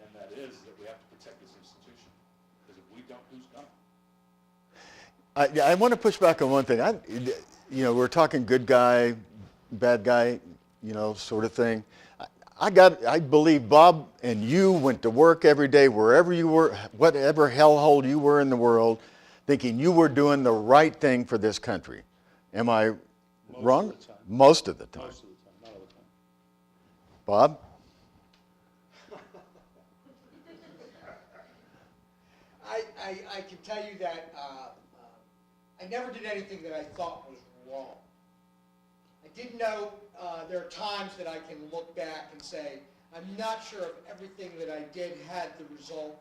And that is that we have to protect this institution, because if we don't, who's going to? I want to push back on one thing. We're talking good guy, bad guy, sort of thing. I believe Bob and you went to work every day, wherever you were, whatever hellhole you were in the world, thinking you were doing the right thing for this country. Am I wrong? Most of the time. Most of the time, not all the time. Bob? I can tell you that I never did anything that I thought was wrong. I did know there are times that I can look back and say, I'm not sure if everything that I did had the result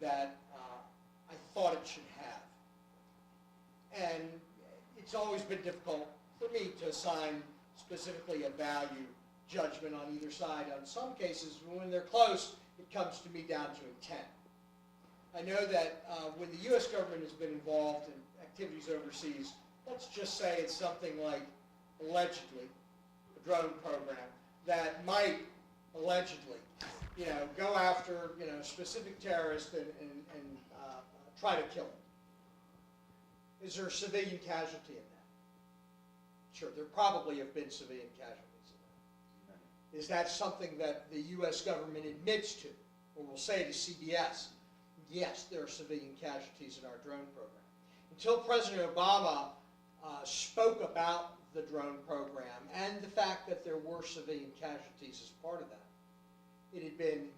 that I thought it should have. And it's always been difficult for me to assign specifically a value judgment on either side. On some cases, when they're close, it comes to me down to intent. I know that when the U.S. government has been involved in activities overseas, let's just say it's something like, allegedly, a drone program that might allegedly, go after, specific terrorists and try to kill them. Is there a civilian casualty in that? Sure, there probably have been civilian casualties in that. Is that something that the U.S. government admits to, or will say to CBS? Yes, there are civilian casualties in our drone program. Until President Obama spoke about the drone program and the fact that there were civilian casualties as part of that, it had been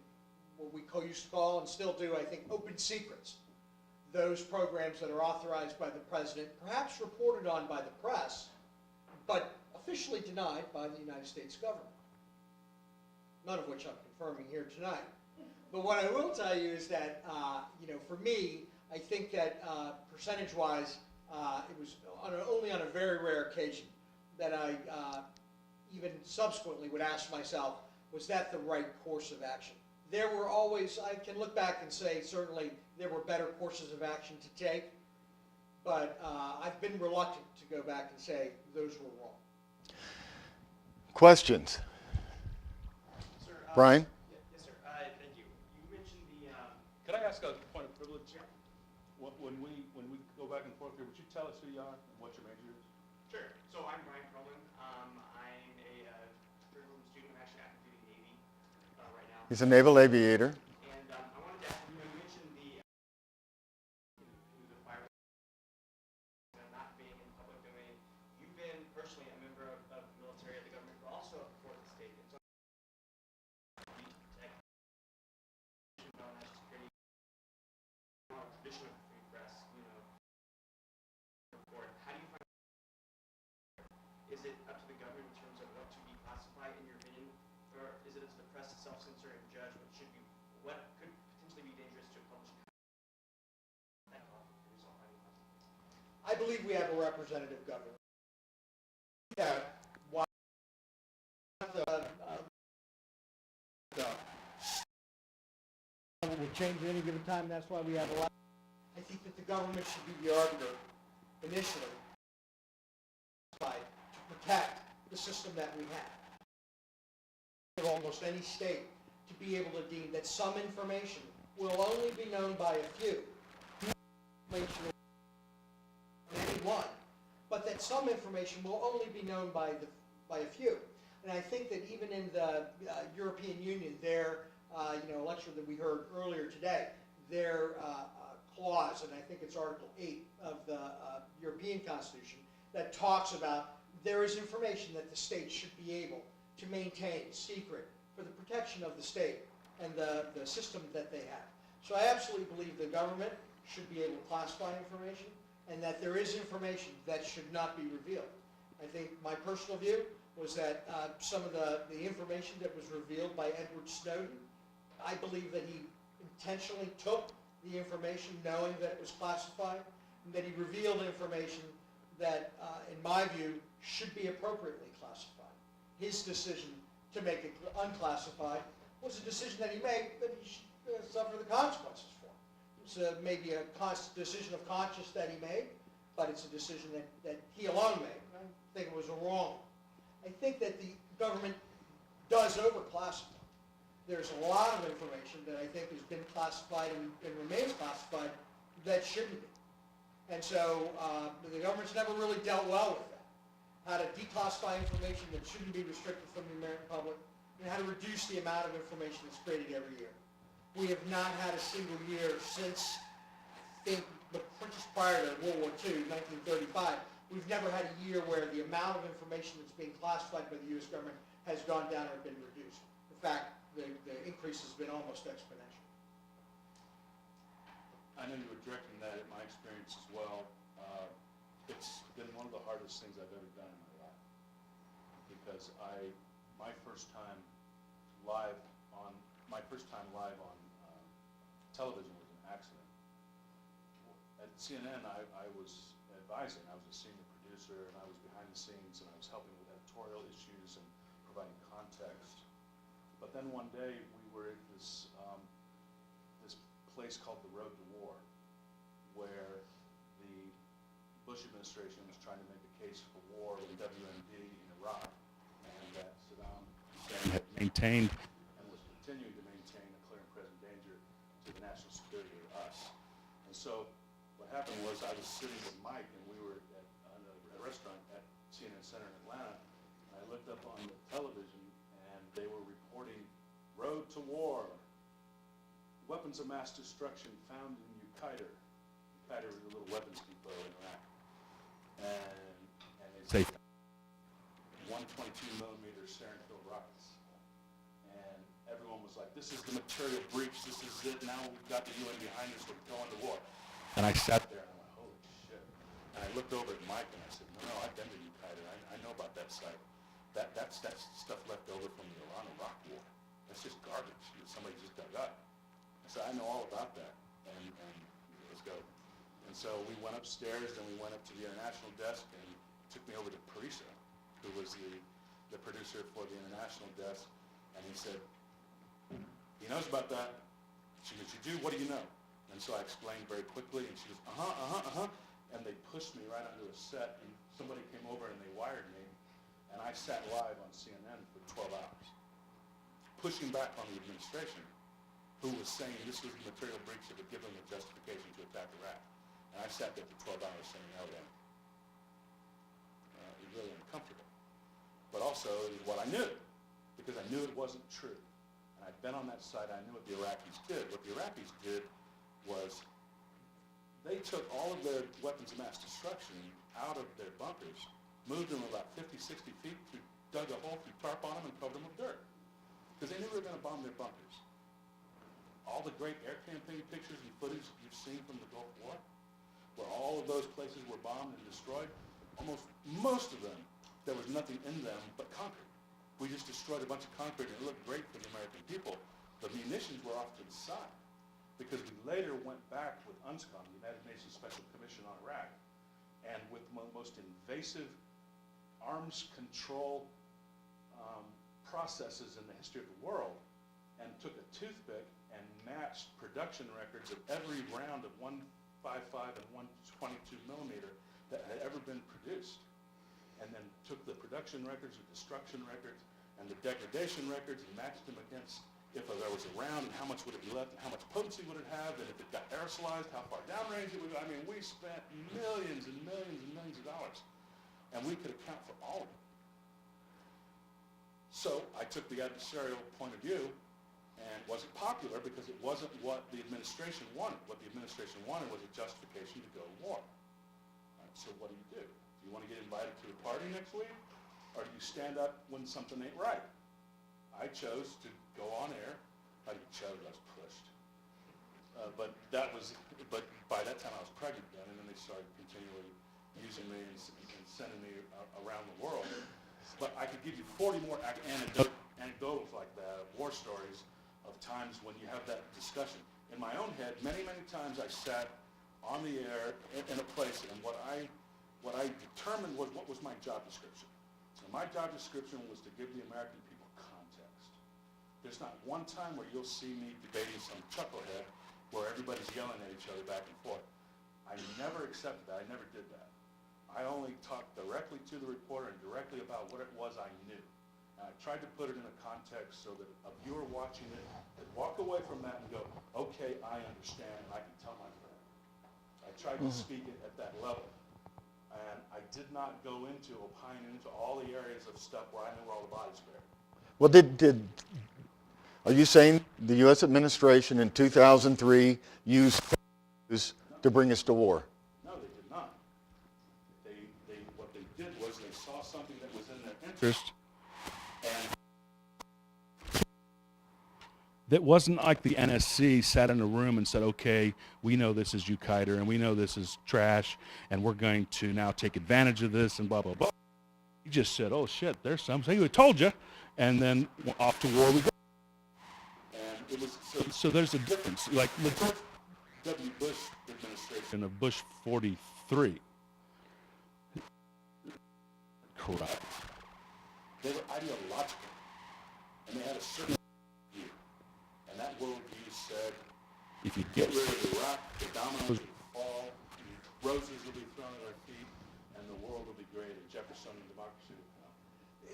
what we used to call, and still do, I think, open secrets. Those programs that are authorized by the president, perhaps reported on by the press, but officially denied by the United States government. None of which I'm confirming here tonight. But what I will tell you is that, for me, I think that percentage-wise, it was only on a very rare occasion that I even subsequently would ask myself, was that the right course of action? There were always, I can look back and say, certainly there were better courses of action to take, but I've been reluctant to go back and say those were wrong. Questions? Sir, Brian? Yes, sir. Thank you. You mentioned the. Could I ask a point of privilege? Yeah. When we go back and forth here, would you tell us who you are and what your major is? Sure. So I'm Brian Perlman. I'm a journalism student. I'm actually active duty Navy right now. He's a naval aviator. And I wanted to ask you. You mentioned the fire not being in public domain. You've been personally a member of the military, of the government, but also for the state. And so tradition of free press, report. How do you find? Is it up to the government in terms of what to declassify, in your opinion, or is it up to the press to self-censor and judge what could potentially be dangerous to publish? I believe we have a representative government. Why will change at any given time. That's why we have a lot. I think that the government should be the arbiter initially to protect the system that we have. Of almost any state to be able to deem that some information will only be known by a few. Information anyone, but that some information will only be known by a few. And I think that even in the European Union, their lecture that we heard earlier today, their clause, and I think it's Article 8 of the European Constitution, that talks about there is information that the state should be able to maintain secret for the protection of the state and the system that they have. So I absolutely believe the government should be able to classify information, and that there is information that should not be revealed. I think my personal view was that some of the information that was revealed by Edward Snowden, I believe that he intentionally took the information knowing that it was classified, and that he revealed information that, in my view, should be appropriately classified. His decision to make it unclassified was a decision that he made that he should suffer the consequences for. It's maybe a decision of conscience that he made, but it's a decision that he alone made. I think it was a wrong. I think that the government does overclassify. There's a lot of information that I think has been classified and remains classified that shouldn't be. And so the government's never really dealt well with that. How to declassify information that shouldn't be restricted from the American public, and how to reduce the amount of information that's created every year. We have not had a single year since, I think, just prior to World War II, 1935, we've never had a year where the amount of information that's being classified by the U.S. government has gone down or been reduced. In fact, the increase has been almost exponential. I know you were directing that at my experience as well. It's been one of the hardest things I've ever done in my life, because my first time live on television was an accident. At CNN, I was advising. I was a senior producer, and I was behind the scenes, and I was helping with editorial issues and providing context. But then one day we were at this place called the Road to War, where the Bush administration was trying to make a case for war with WMD in Iraq, and that Saddam Hussein had maintained and was continuing to maintain a clear and present danger to the national security of us. And so what happened was I was sitting with Mike, and we were at a restaurant at CNN Center in Atlanta, and I looked up on the television, and they were reporting Road to War, weapons of mass destruction found in Uqaida. Uqaida was a little weapons depot in Iraq. And they say 122 millimeter sarin-filled rockets. And everyone was like, this is the material breach, this is it, now we've got the UN behind us, we're going to war. And I sat there and I went, holy shit. And I looked over at Mike and I said, no, I've been to Uqaida, I know about that site. That's stuff left over from the Iran-Iraq war. That's just garbage that somebody just dug up. So I know all about that, and let's go. And so we went upstairs, and we went up to the international desk, and took me over to Parisa, who was the producer for the international desk, and he said, he knows about that. She goes, you do? What do you know? And so I explained very quickly, and she goes, and they pushed me right onto a set, and somebody came over and they wired me, and I sat live on CNN for 12 hours, pushing back on the administration, who was saying this was the material breach that would give them a justification to attack Iraq. And I sat there for 12 hours saying, no, then. It was really uncomfortable. But also, it was what I knew, because I knew it wasn't true. And I'd been on that side, I knew what the Iraqis did. What the Iraqis did was they took all of their weapons of mass destruction out of their bunkers, moved them about 50, 60 feet, dug a hole, threw tarp on them, and covered them with dirt. Because they knew we were going to bomb their bunkers. All the great air campaign pictures and footage you've seen from the Gulf War, where all of those places were bombed and destroyed, most of them, there was nothing in them but concrete. We just destroyed a bunch of concrete and it looked great for the American people. The munitions were off to the side because we later went back with UNSCOM, the United Nations Special Commission on Iraq, and with the most invasive arms control processes in the history of the world, and took a toothpick and matched production records of every round of 155 and 122 millimeter that had ever been produced. And then took the production records, the destruction records, and the degradation records and matched them against if there was a round and how much would it be left and how much potency would it have, and if it got aerosolized, how far downrange it would go. I mean, we spent millions and millions and millions of dollars, and we could account for all of it. So I took the adversarial point of view, and it wasn't popular because it wasn't what the administration wanted. What the administration wanted was a justification to go to war. All right, so what do? Do you want to get invited to the party next week, or do you stand up when something ain't right? I chose to go on air. I didn't chose, I was pushed. But by that time I was pregnant then, and then they started continually using me and sending me around the world. But I could give you 40 more anecdotals like that, war stories of times when you have that discussion. In my own head, many, many times I sat on the air in a place, and what I determined was what was my job description. And my job description was to give the American people context. There's not one time where you'll see me debating some chucklehead where everybody's yelling at each other back and forth. I never accepted that. I never did that. I only talked directly to the reporter and directly about what it was I knew. And I tried to put it in a context so that a viewer watching it could walk away from that and go, okay, I understand, and I can tell my friend. I tried to speak it at that level. And I did not go into opining into all the areas of stuff where I knew where all the bodies were. Well, are you saying the U.S. administration in 2003 used to bring us to war? No, they did not. What they did was they saw something that was in their interest, and that wasn't like the NSC sat in a room and said, okay, we know this is Uqaida and we know this is trash and we're going to now take advantage of this and blah, blah, blah. He just said, oh shit, there's something. We told you. And then off to war we go. And it was, so there's a difference. Like the W. Bush administration of Bush 43. Corrupt. They were ideological, and they had a certain view. And that worldview said, if you get rid of Iraq, the dominoes will fall, roses will be thrown at our feet, and the world will be great, and Jeffersonian democracy will come.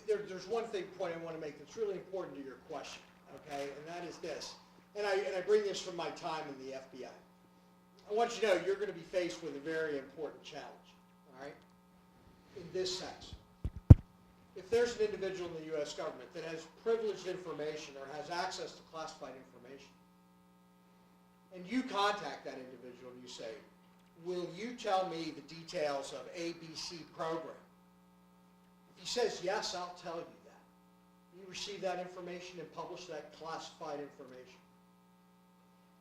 There's one point I want to make that's really important to your question, okay, and that is this. And I bring this from my time in the FBI. I want you to know you're going to be faced with a very important challenge, all right, in this sense. If there's an individual in the U.S. government that has privileged information or has access to classified information, and you contact that individual and you say, will you tell me the details of ABC program? If he says, yes, I'll tell you that. You receive that information and publish that classified information.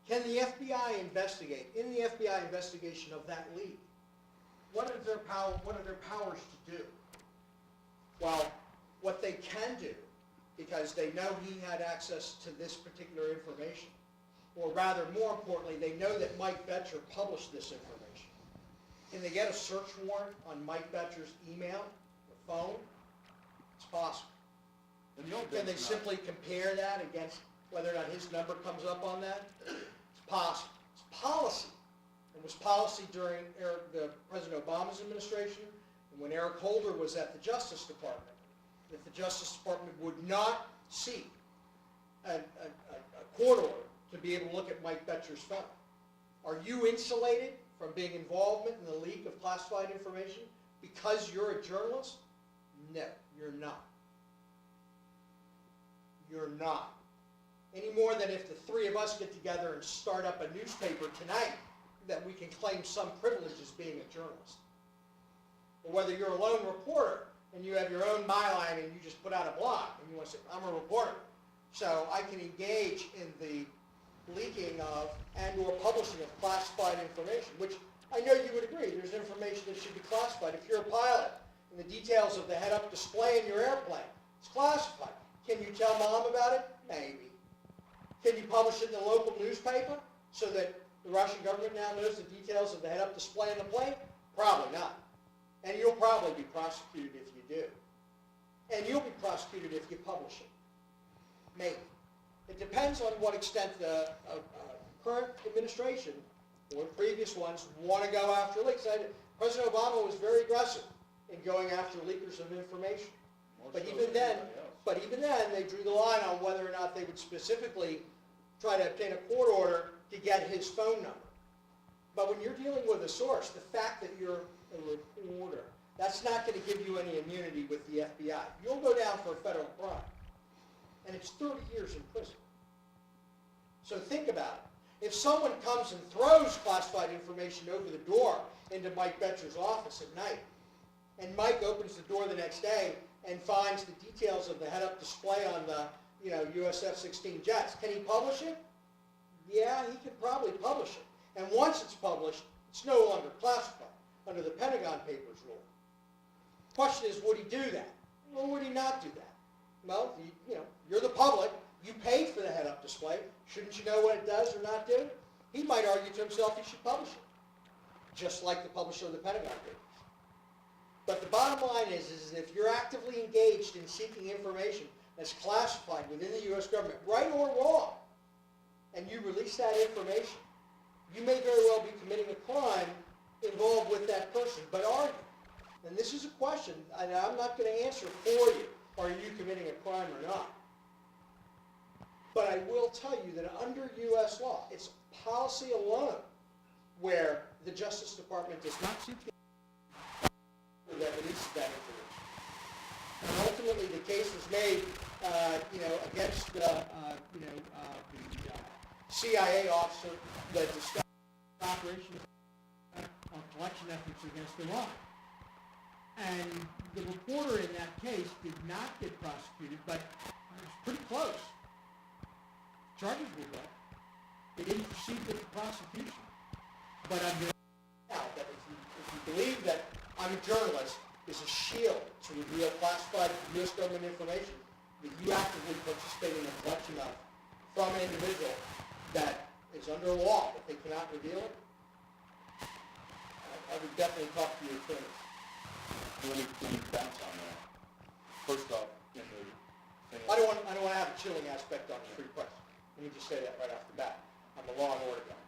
Can the FBI investigate? In the FBI investigation of that leak, what are their powers to do? Well, what they can do, because they know he had access to this particular information, or rather, more importantly, they know that Mike Boettcher published this information. Can they get a search warrant on Mike Boettcher's email or phone? It's possible. In the old Can they days, simply compare that against whether or not his number comes up on that? It's possible. It's policy. It was policy during the President Obama's administration and when Eric Holder was at the Justice Department, that the Justice Department would not seek a court order to be able to look at Mike Boettcher's phone. Are you insulated from being involved in the leak of classified information because you're a journalist? No, you're not. You're not. Any more than if the three of us get together and start up a newspaper tonight, that we can claim some privilege as being a journalist. Or whether you're a lone reporter and you have your own byline and you just put out a blog and you want to say, I'm a reporter, so I can engage in the leaking of and or publishing of classified information, which I know you would agree, there's information that should be classified. If you're a pilot and the details of the head-up display in your airplane, it's classified. Can you tell mom about it? Maybe. Can you publish it in the local newspaper so that the Russian government now knows the details of the head-up display in the plane? Probably not. And you'll probably be prosecuted if you do. And you'll be prosecuted if you publish it. Maybe. It depends on what extent the current administration or previous ones want to go after leaks. President Obama was very aggressive in going after leakers of information. But even then, they drew the line on whether or not they would specifically try to obtain a court order to get his phone number. But when you're dealing with a source, the fact that you're a reporter, that's not going to give you any immunity with the FBI. You'll go down for a federal crime, and it's 30 years in prison. So think about it. If someone comes and throws classified information over the door into Mike Boettcher's office at night, and Mike opens the door the next day and finds the details of the head-up display on the US F-16 jets, can he publish it? Yeah, he could probably publish it. And once it's published, it's no longer classified under the Pentagon Papers rule. Question is, would he do that? Or would he not do that? Well, you're the public. You paid for the head-up display. Shouldn't you know what it does or not do? He might argue to himself he should publish it, just like the publisher of the Pentagon Papers. But the bottom line is if you're actively engaged in seeking information that's classified within the U.S. government, right or wrong, and you release that information, you may very well be committing a crime involved with that person. But are you? And this is a question, and I'm not going to answer for you, are you committing a crime or not? But I will tell you that under U.S. law, it's policy alone where the Justice Department does not seek that releases that information. And ultimately, the case was made, against the CIA officer that discussed operations of collection efforts against Iran. And the reporter in that case did not get prosecuted, but it was pretty close. Charges were brought. They didn't proceed with the prosecution. But I'm going to now that if you believe that I'm a journalist is a shield to reveal classified U.S. government information that you actively participate in the collection of from an individual that is under a law that they cannot reveal it, I would definitely talk to your attorneys. Let me bounce on that. First off, in the thing. I don't want to have a chilling aspect on the free press. Let me just say that right off the bat. I'm a law and order guy.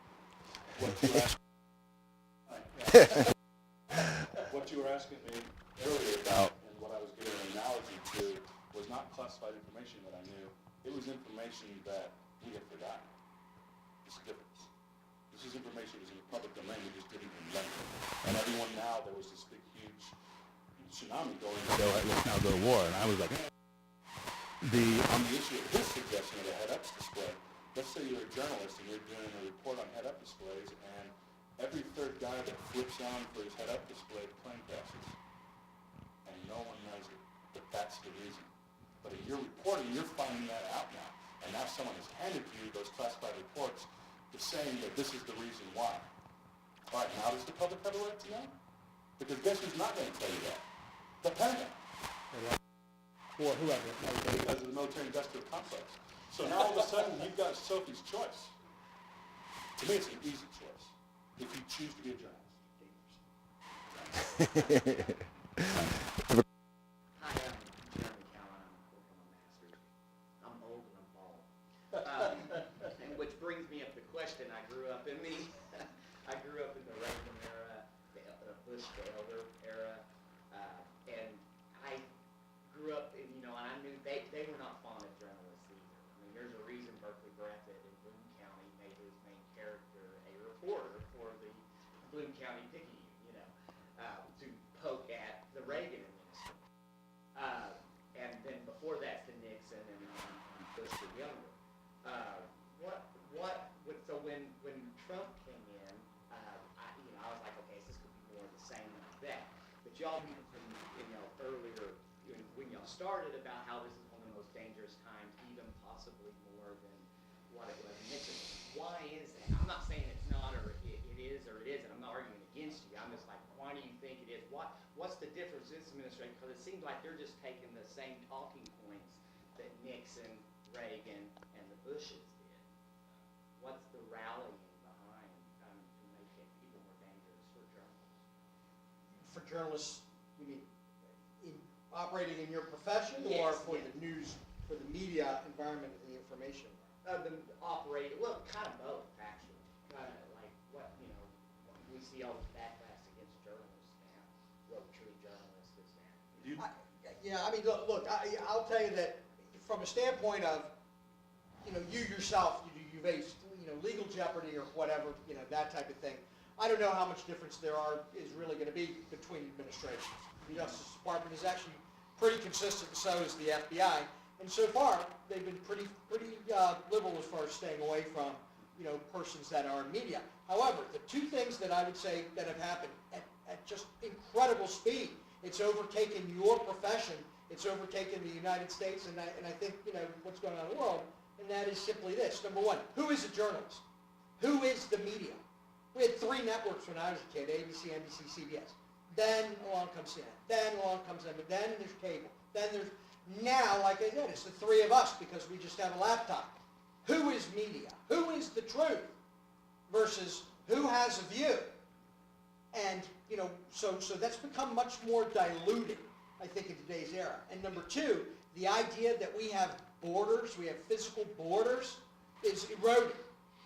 What you were asking me earlier about, and what I was giving an analogy to, was not classified information that I knew. It was information that we had forgotten. It's a difference. This is information that was in the public domain, we just didn't remember. And everyone now, there was this big, huge tsunami going, so let's now go to war. And I was like, on the issue of his suggestion of a head-ups display, let's say you're a journalist and you're doing a report on head-up displays, and every third guy that flips on for his head-up display, the plane crashes. And no one knows it, but that's the reason. But if you're reporting, you're finding that out now. And now someone has handed you those classified reports saying that this is the reason why. All right, now does the public have a right to know? Because guess who's not going to tell you that? The Pentagon. Or whoever. Because of the military-industrial complex. So now all of a sudden, you've got Sophie's choice. To me, it's an easy choice, if you choose to be a journalist. Hi, I'm Jeremy Cowan. I'm working on my master's. I'm old and I'm bald. And which brings me up the question. I grew up in the Reagan era, the Bush to Elder era, and I grew up in, and I knew they were not fond of journalists either. I mean, there's a reason Berkeley Breathitt in Boone County made his main character a reporter for the Boone County Picayune, to poke at the Reagan administration. And then before that to Nixon and Bush the younger. So when Trump came in, I was like, okay, this could be more of the same like that. But y'all, earlier when y'all started about how this is one of the most dangerous times, even possibly more than what it was in Nixon. Why is that? I'm not saying it's not or it is or it isn't. I'm not arguing against you. I'm just like, why do you think it is? What's the difference in this administration? Because it seems like they're just taking the same talking points that Nixon, Reagan, and the Bushes did. What's the rallying behind to make it even more dangerous for journalists? For journalists, you mean operating in your profession, or Yes, for yes. the news, for the media environment and the information environment? Kind of both, actually. Kind of like we see all this backlash against journalists now. What true journalist is that? Yeah, I mean, look, I'll tell you that from a standpoint of, you yourself, you face, legal jeopardy or whatever, that type of thing. I don't know how much difference is really going to be between administrations. The Justice Department is actually pretty consistent, and so is the FBI. And so far, they've been pretty liberal as far as staying away from, persons that are in media. However, the two things that I would say that have happened at just incredible speed, it's overtaken your profession, it's overtaken the United States, and I think, what's going on in the world, and that is simply this. Number one, who is a journalist? Who is the media? We had 3 networks when I was a kid, ABC, NBC, CBS. Then along comes CNN. Then along comes them. Then there's cable. Then there's, now, like I said, it's the 3 of us because we just have a laptop. Who is media? Who is the truth? Versus who has a view? And, so that's become much more diluted, I think, in today's era. And number 2, the idea that we have borders, we have physical borders, is eroded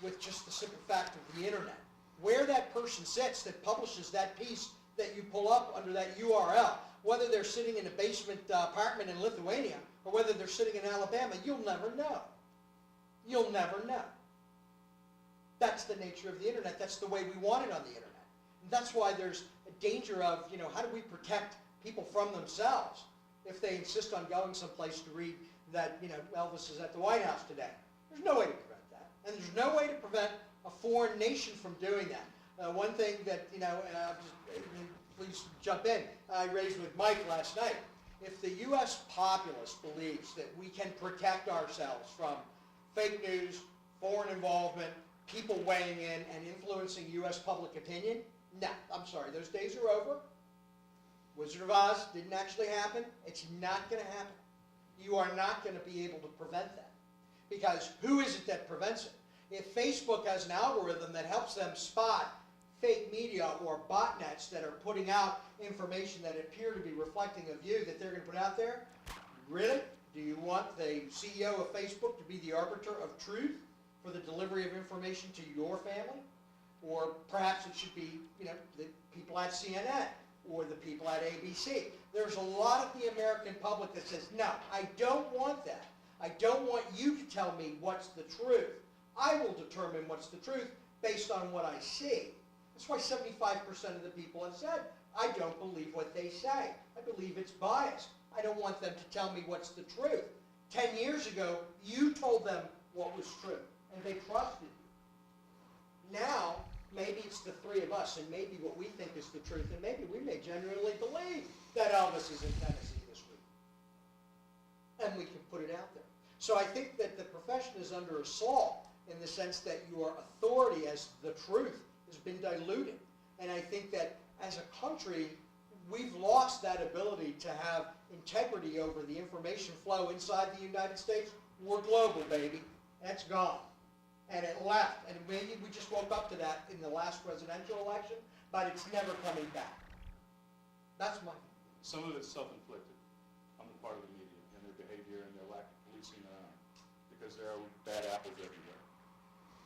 with just the simple fact of the internet. Where that person sits that publishes that piece that you pull up under that URL, whether they're sitting in a basement apartment in Lithuania or whether they're sitting in Alabama, you'll never know. You'll never know. That's the nature of the internet. That's the way we want it on the internet. And that's why there's a danger of, how do we protect people from themselves if they insist on going someplace to read that, Elvis is at the White House today. There's no way to prevent that. And there's no way to prevent a foreign nation from doing that. One thing that, please jump in, I raised with Mike last night. If the U.S. populace believes that we can protect ourselves from fake news, foreign involvement, people weighing in and influencing U.S. public opinion, no, I'm sorry, those days are over. Wizard of Oz didn't actually happen. It's not going to happen. You are not going to be able to prevent that. Because who is it that prevents it? If Facebook has an algorithm that helps them spot fake media or botnets that are putting out information that appear to be reflecting a view that they're going to put out there, Really? Do you want the CEO of Facebook to be the arbiter of truth for the delivery of information to your family? Or perhaps it should be, you know, the people at CNN or the people at ABC. There's a lot of the American public that says, no, I don't want that. I don't want you to tell me what's the truth. I will determine what's the truth based on what I see. That's why 75% of the people have said, I don't believe what they say. I believe it's biased. I don't want them to tell me what's the truth. 10 years ago, you told them what was true, and they trusted you. Now, maybe it's the three of us, and maybe what we think is the truth, and maybe we may genuinely believe that Elvis is in Tennessee this week. And we can put it out there. So I think that the profession is under assault in the sense that your authority as the truth has been diluted. And I think that as a country, we've lost that ability to have integrity over the information flow inside the United States. We're global, baby. That's gone. And it left. And maybe we just woke up to that in the last presidential election, but it's never coming back. That's my view. Some of it's self-inflicted on the part of the media and their behavior and their lack of policing their own, because there are bad apples everywhere.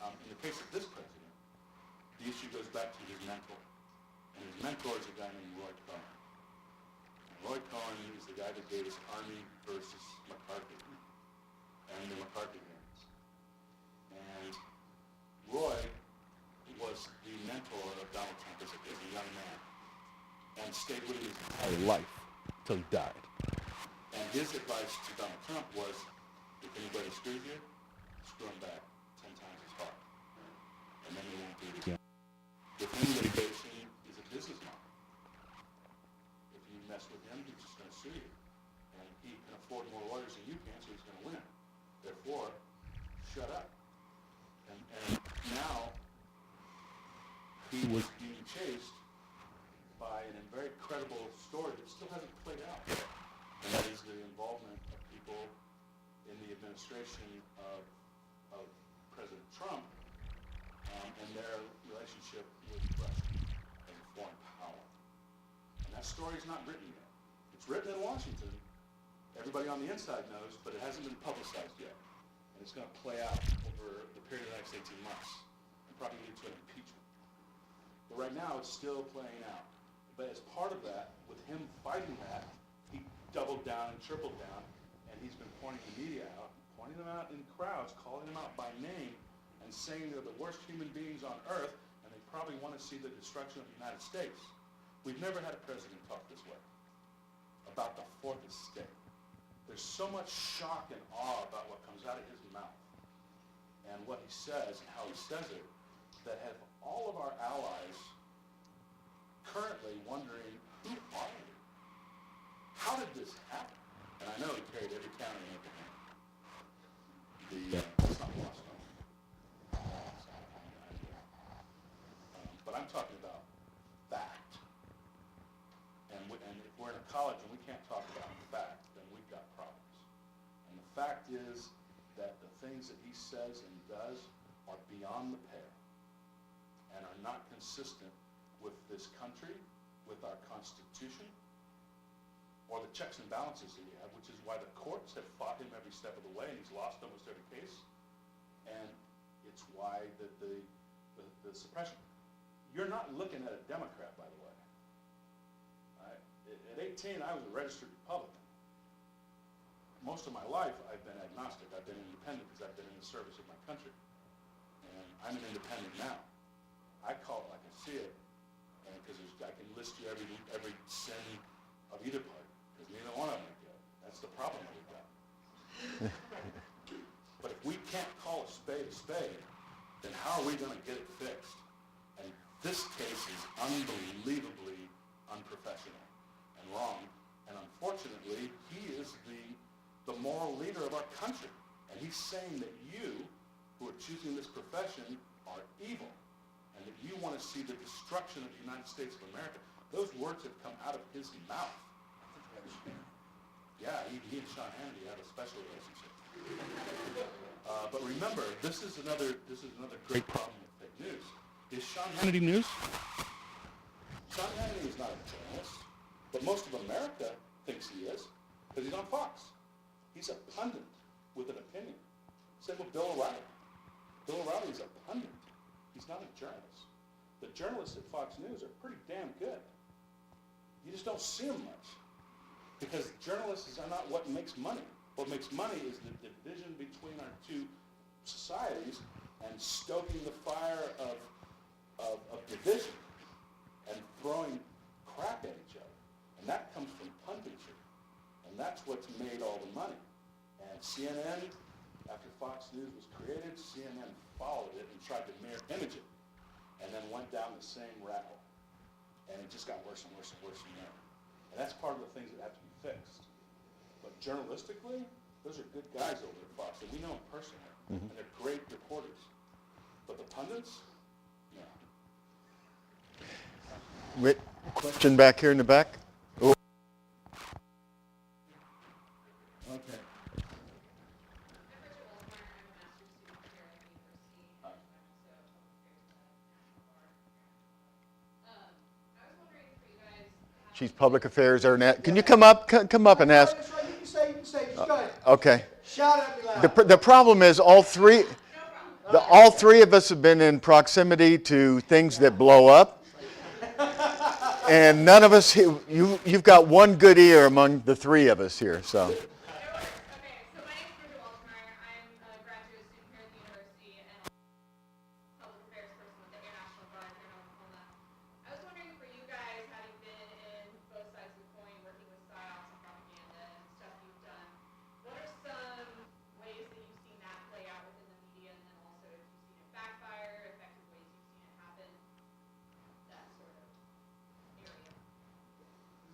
In the case of this president, the issue goes back to his mentor. And his mentor is a guy named Roy Cohn. And Roy Cohn is the guy that gave us Army versus McCarthy and the McCarthy hearings. And Roy was the mentor of Donald Trump as a young man and stayed with him his entire life till he died. And his advice to Donald Trump was, if anybody screws you, screw him back 10 times as hard. And then you won't do it again. If any litigation is a business model, if you mess with him, he's just going to sue you. And he can afford more lawyers than you can, so he's going to win. Therefore, shut up. And now, he was being chased by a very credible story that still hasn't played out yet. And that is the involvement of people in the administration of President Trump and their relationship with Russia as a foreign power. And that story's not written yet. It's written in Washington. Everybody on the inside knows, but it hasn't been publicized yet. And it's going to play out over the period of the next 18 months and probably lead to an impeachment. But right now, it's still playing out. But as part of that, with him fighting that, he doubled down and tripled down, and he's been pointing the media out, pointing them out in crowds, calling them out by name, and saying they're the worst human beings on earth, and they probably want to see the destruction of the United States. We've never had a president talk this way about the fourth estate. There's so much shock and awe about what comes out of his mouth and what he says and how he says it, that have all of our allies currently wondering, who are you? How did this happen? And I know he carried every county in the it's not lost on him. But I'm talking about fact. And if we're in a college and we can't talk about fact, then we've got problems. And the fact is that the things that he says and does are beyond the pale and are not consistent with this country, with our Constitution, or the checks and balances that we have, which is why the courts have fought him every step of the way, and he's lost almost every case. And it's why the suppression. You're not looking at a Democrat, by the way. Right? At 18, I was a registered Republican. Most of my life, I've been agnostic. I've been independent because I've been in the service of my country. And I'm an independent now. I call it like I see it, because I can list you every sin of either party, because neither one of them are good. That's the problem that we've got. But if we can't call a spade, then how are we going to get it fixed? And this case is unbelievably unprofessional and wrong. And unfortunately, he is the moral leader of our country. And he's saying that you, who are choosing this profession, are evil. And that you want to see the destruction of the United States of America. Those words have come out of his mouth. Yeah, he and Sean Hannity have a special relationship. But remember, this is another great problem with fake news. Is Sean Hannity news? Sean Hannity is not a journalist, but most of America thinks he is, because he's on Fox. He's a pundit with an opinion. Same with Bill O'Reilly. Bill O'Reilly is a pundit. He's not a journalist. The journalists at Fox News are pretty damn good. You just don't see them much because journalists are not what makes money. What makes money is the division between our two societies and stoking the fire of division and throwing crap at each other. And that comes from punditry. And that's what's made all the money. And CNN, after Fox News was created, CNN followed it and tried to mirror image it, and then went down the same rat hole. And it just got worse and worse and worse from there. And that's part of the things that have to be fixed. But journalistically, those are good guys over at Fox, and we know them personally, and they're great reporters. But the pundits, no. Wait, question back here in the back. Oh. Okay. She's public affairs or net. Can you come up and ask? That's right, you can say, just go ahead. Okay. Shout at me loud. The problem is all three of us have been in proximity to things that blow up, and none of us. You've got one good ear among the three of us here. So. Okay, so my name is Bridget Waltmeyer. I'm a graduate student here at the university and also public affairs person with the International Guard here in Oklahoma. I was wondering for you guys, having been in both sides of the coin, working with psyops and propaganda and stuff you've done, what are some ways that you've seen that play out within the media, and then also if you've seen it backfire, effective ways you've seen it happen, that sort of area?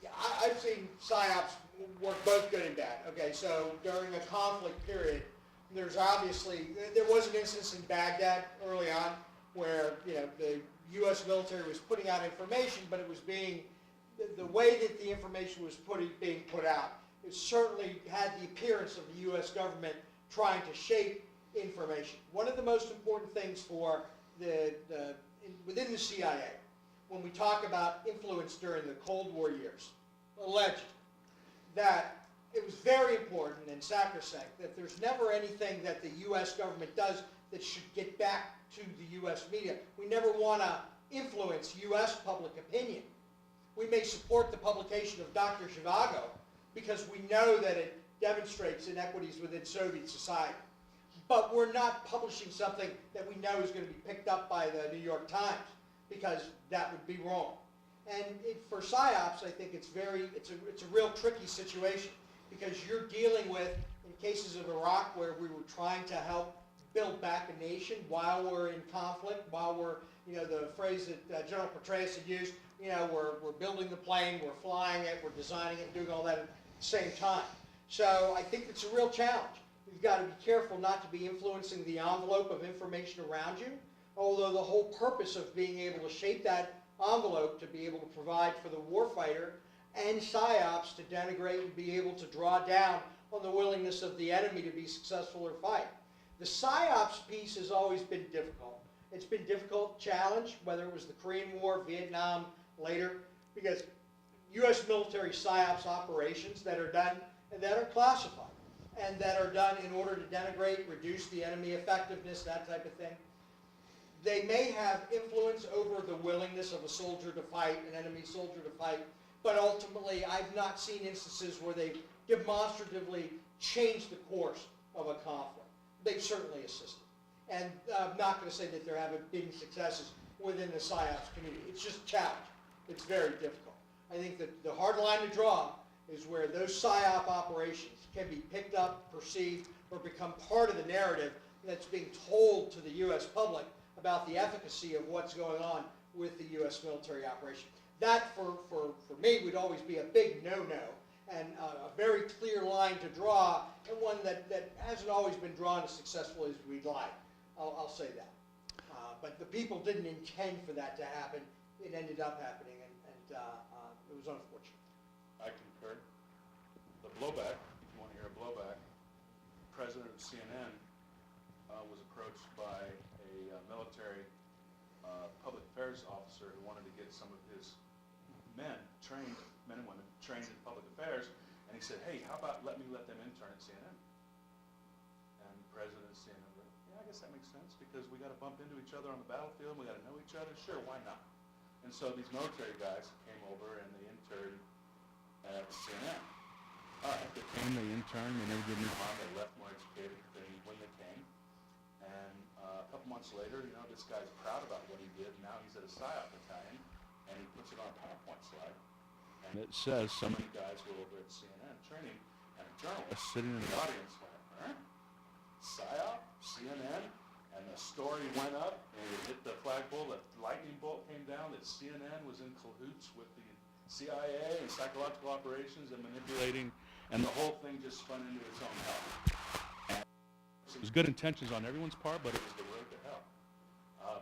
Yeah, I've seen psyops work both good and bad. Okay, so during a conflict period, there was an instance in Baghdad early on where the U.S. military was putting out information, but it was the way that the information was being put out, it certainly had the appearance of the U.S. government trying to shape information. One of the most important things for within the CIA, when we talk about influence during the Cold War years, alleged that it was very important and sacrosanct that there's never anything that the U.S. government does that should get back to the U.S. media. We never want to influence U.S. public opinion. We may support the publication of Dr. Zhivago because we know that it demonstrates inequities within Soviet society. But we're not publishing something that we know is going to be picked up by the New York Times because that would be wrong. And for PSYOPs, I think it's a real tricky situation because you're dealing with, in cases of Iraq where we were trying to help build back a nation while we're in conflict, while we're, the phrase that General Petraeus had used, we're building the plane, we're flying it, we're designing it, and doing all that at the same time. So I think it's a real challenge. You've got to be careful not to be influencing the envelope of information around you, although the whole purpose of being able to shape that envelope to be able to provide for the warfighter and PSYOPs to denigrate and be able to draw down on the willingness of the enemy to be successful or fight. The PSYOPs piece has always been difficult. It's been a difficult challenge, whether it was the Korean War, Vietnam, later, because U.S. military PSYOPs operations that are done and that are classified and that are done in order to denigrate, reduce the enemy effectiveness, that type of thing. They may have influence over the willingness of a soldier to fight, an enemy soldier to fight, but ultimately I've not seen instances where they've demonstratively changed the course of a conflict. They've certainly assisted. And I'm not going to say that there haven't been successes within the PSYOPs community. It's just a challenge. It's very difficult. I think that the hard line to draw is where those PSYOP operations can be picked up, perceived, or become part of the narrative that's being told to the U.S. public about the efficacy of what's going on with the U.S. military operation. That, for me, would always be a big no-no and a very clear line to draw, and one that hasn't always been drawn as successfully as we'd like. I'll say that. But the people didn't intend for that to happen. It ended up happening, and it was unfortunate. I concur. The blowback, if you want to hear a blowback, the president of CNN was approached by a military public affairs officer who wanted to get some of his men and women trained in public affairs, and he he said, hey, how about let them intern at CNN? And the president of CNN went, yeah, I guess that makes sense because we got to bump into each other on the battlefield. We got to know each other. Sure, why not? And so these military guys came over and they interned at CNN. All right, they came, they interned, they never gave me harm. They left more educated than when they came. And a couple months later, you know, this guy's proud about what he did. Now he's at a PSYOP battalion, and he puts it on a PowerPoint slide. And it says so many guys were over at CNN training, and a journalist sitting in the audience went, huh? PSYOP, CNN, and the story went up, and it hit the flagpole. The lightning bolt came down that CNN was in cahoots with the CIA and psychological operations and manipulating, and the whole thing just spun into its own hell. And it was good intentions on everyone's part, but it was the road to hell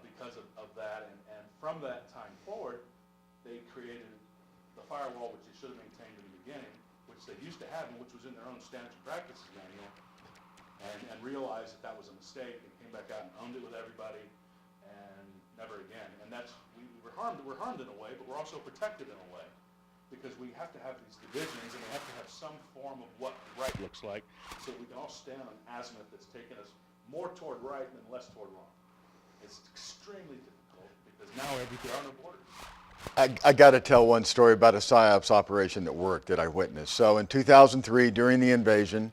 because of that. And from that time forward, they created the firewall, which they should have maintained in the beginning, which they used to have, and which was in their own standards and practices manual, and realized that was a mistake, and came back out and owned it with everybody, and never again. And that's, we're harmed in a way, but we're also protected in a way, because we have to have these divisions, and we have to have some form of what right looks like, so we can all stand on an azimuth that's taken us more toward right than less toward wrong. It's extremely difficult, because now there are no borders. I got to tell one story about a PSYOPs operation that worked that I witnessed. So in 2003, during the invasion,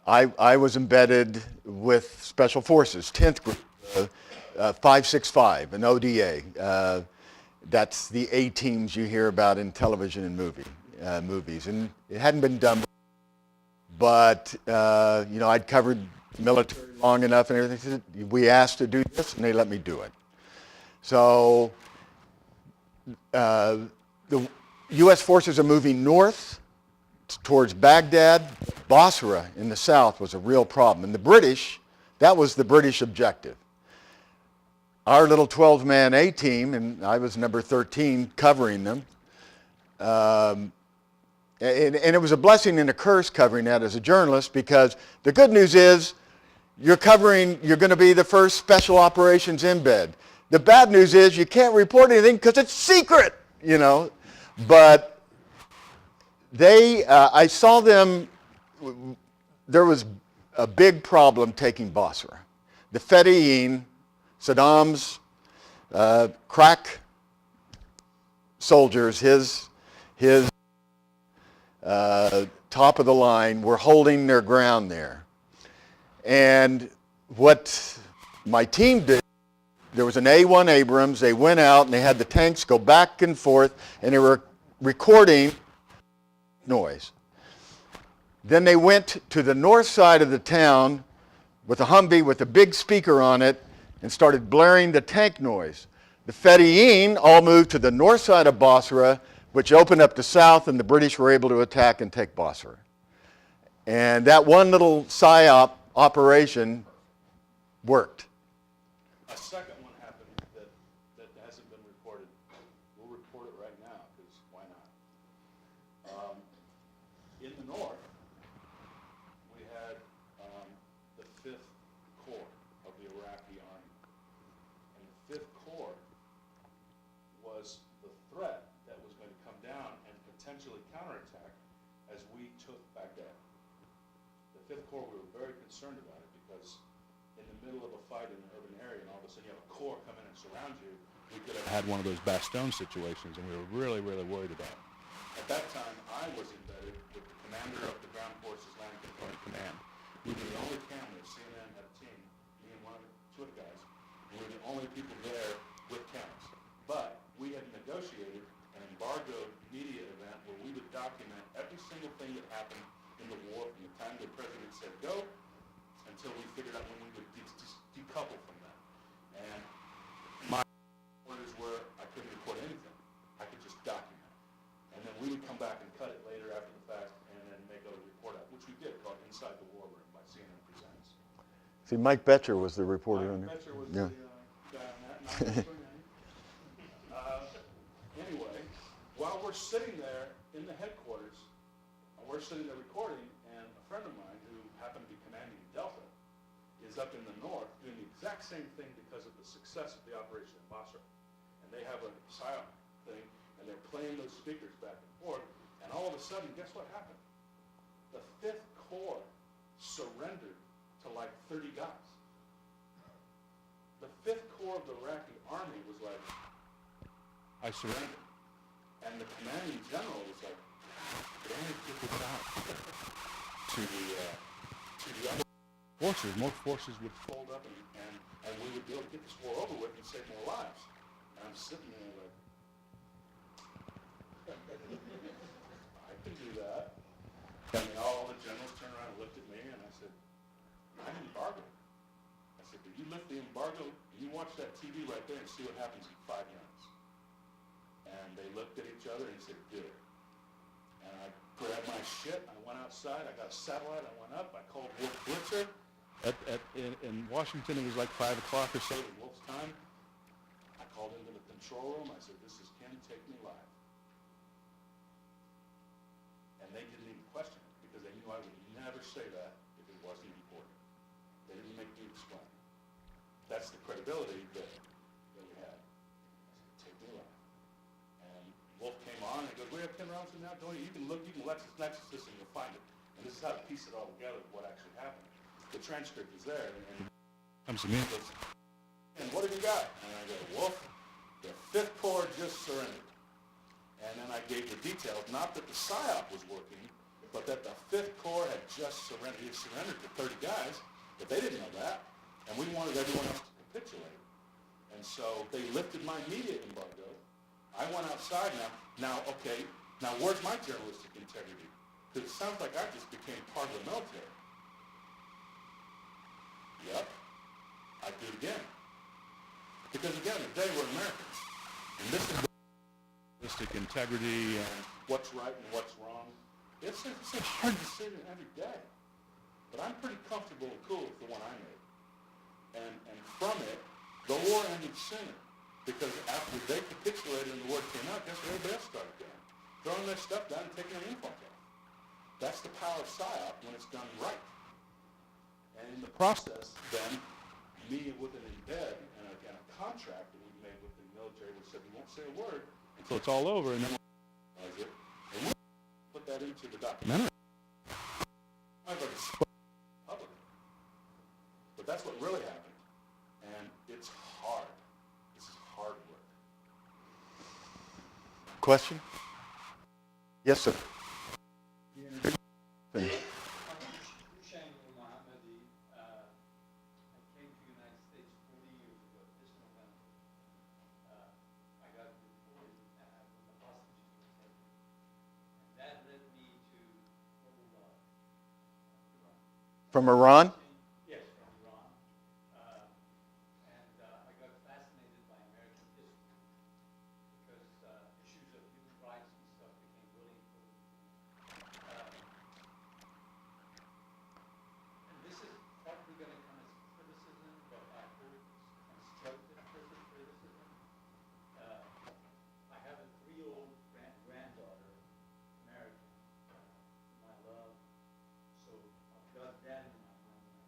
I was embedded with Special Forces, 10th Group, 565, an ODA. That's the A teams you hear about in television and movies. And it hadn't been done, but you know, I'd covered military long enough and everything. We asked to do this, and they let me do it. So the U.S. forces are moving north towards Baghdad. Basra in the south was a real problem. And the British, that was the British objective. Our little 12-man A team, and I was number 13 covering them. And it was a blessing and a curse covering that as a journalist, because the good news is you're going to be the first special operations embed. The bad news is you can't report anything because it's secret, you know. But I saw them, there was a big problem taking Basra. The Fedayeen, Saddam's crack soldiers, his top of the line, were holding their ground there. And what my team did, there was an A-1 Abrams. They went out and they had the tanks go back and forth, and they were recording noise. Then they went to the north side of the town with a Humvee with a big speaker on it and started blaring the tank noise. The Fedayeen all moved to the north side of Basra, which opened up the south, and the British were able to attack and take Basra. And that one little PSYOP operation worked. A second one happened that hasn't been reported. We'll report it right now, because why not? In the north, we had the 5th Corps of the Iraqi Army. And the 5th Corps was the threat that was going to come down and potentially counterattack as we took Baghdad. The 5th Corps, we were very concerned about it, because in the middle of a fight in an urban area, and all of a sudden you have a corps come in and surround you, we could have had one of those Bastogne situations, and we were really, really worried about it. At that time, I was embedded with the commander of the Ground Forces Land Component Command. We were the only cameras. CNN had a team, me and two other guys. We were the only people there with cameras. But we had negotiated an embargoed media event where we would document every single thing that happened in the war from the time the president said go until we figured out when we would decouple from that. And my orders were I couldn't report anything. I could just document. And then we would come back and cut it later after the fact and then make a report out, which we did, called Inside the War Room by CNN Presents. See, Mike Betcher was the reporter on Mike there. Betcher was Yeah. the guy on that. Not anyway, while we're sitting there in the headquarters, we're sitting there recording, and a friend of mine who happened to be commanding Delta is up in the north doing the exact same thing because of the success of the operation in Basra. And they have a PSYOP thing, and they're playing those speakers back and forth, and all of a sudden, guess what happened? The 5th Corps surrendered to like 30 guys. The 5th Corps of the Iraqi army was like, I surrender. And the commanding general was like, they only get this out to the other forces. More forces would fold up and we would be able to get this war over with and save more lives. And I'm sitting there like, I can do that. And all the generals turned around and looked at me and I said, I'm embargoed. I said, did you lift the embargo? You watch that TV right there and see what happens in 5 minutes. And they looked at each other and said, good. And I grabbed my shit, I went outside, I got a satellite, I went up, I called Wolf Blitzer. In Washington, it was like 5 o'clock or so, it was Wolf's time. I called into the control room, I said, this is Ken, take me live. And they didn't even question it, because they knew I would never say that if it wasn't important. They didn't make me explain. That's the credibility that we had. I said, take me live. And Wolf came on and he goes, we have Ken Robinson now, don't you? You can look, you can Lexis this and you'll find it. And this is how to piece it all together, what actually happened. The transcript is there, and comes to me and goes, and what have you got? And I go, Wolf, the 5th Corps just surrendered. And then I gave the details, not that the PSYOP was working, but that the 5th Corps had just surrendered. He had surrendered to 30 guys, but they didn't know that, and we wanted everyone else to capitulate. And so they lifted my media embargo. I went outside now, okay, now where's my journalistic integrity? Because it sounds like I just became part of the military. Yep, I'd do it again. Because again, today we're Americans. And this is journalistic integrity and what's right and what's wrong. It's a hard decision every day. But I'm pretty comfortable and cool with the one I made. And from it, the war ended sooner. Because after they capitulated and the word came out, guess what everybody else started doing? Throwing their stuff down and taking their info off. That's the power of PSYOP when it's done right. And in the process, then, me with an embed and a contract that we made with the military, we said we won't say a word until it's all over, and then we'll analyze it. And we put that into the documentary. I've already spoken publicly. But that's what really happened. And it's hard. This is hard work. Question? Yes, sir. Hussein Mohammadi, I came to the United States 40 years ago this November. I got deported when the hostages were taken. And that led me to Iran. From Iran? Yes, from Iran. And I got fascinated by American history because issues of human rights and stuff became really important. And this is probably going to come as criticism, but I hope constructive criticism. I have a 3-year-old granddaughter, American, whom I love, so I've got that in my mind when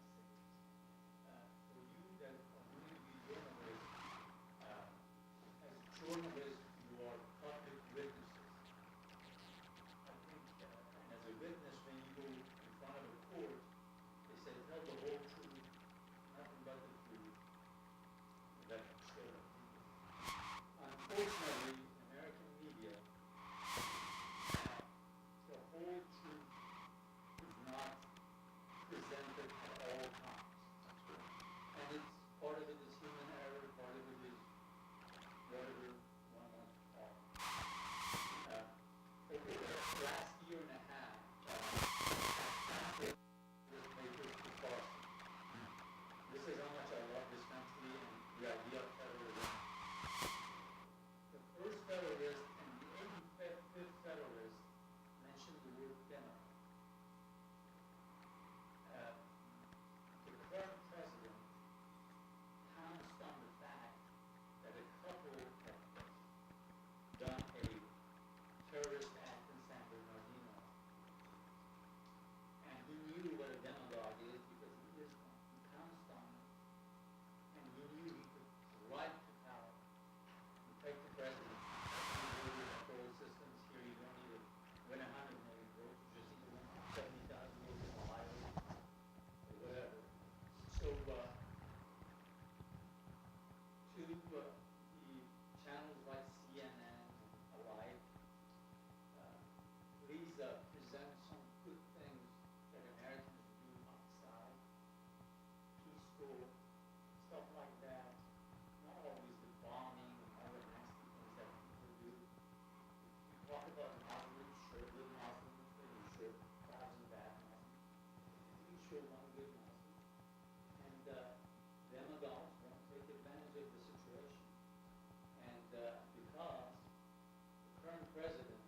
president,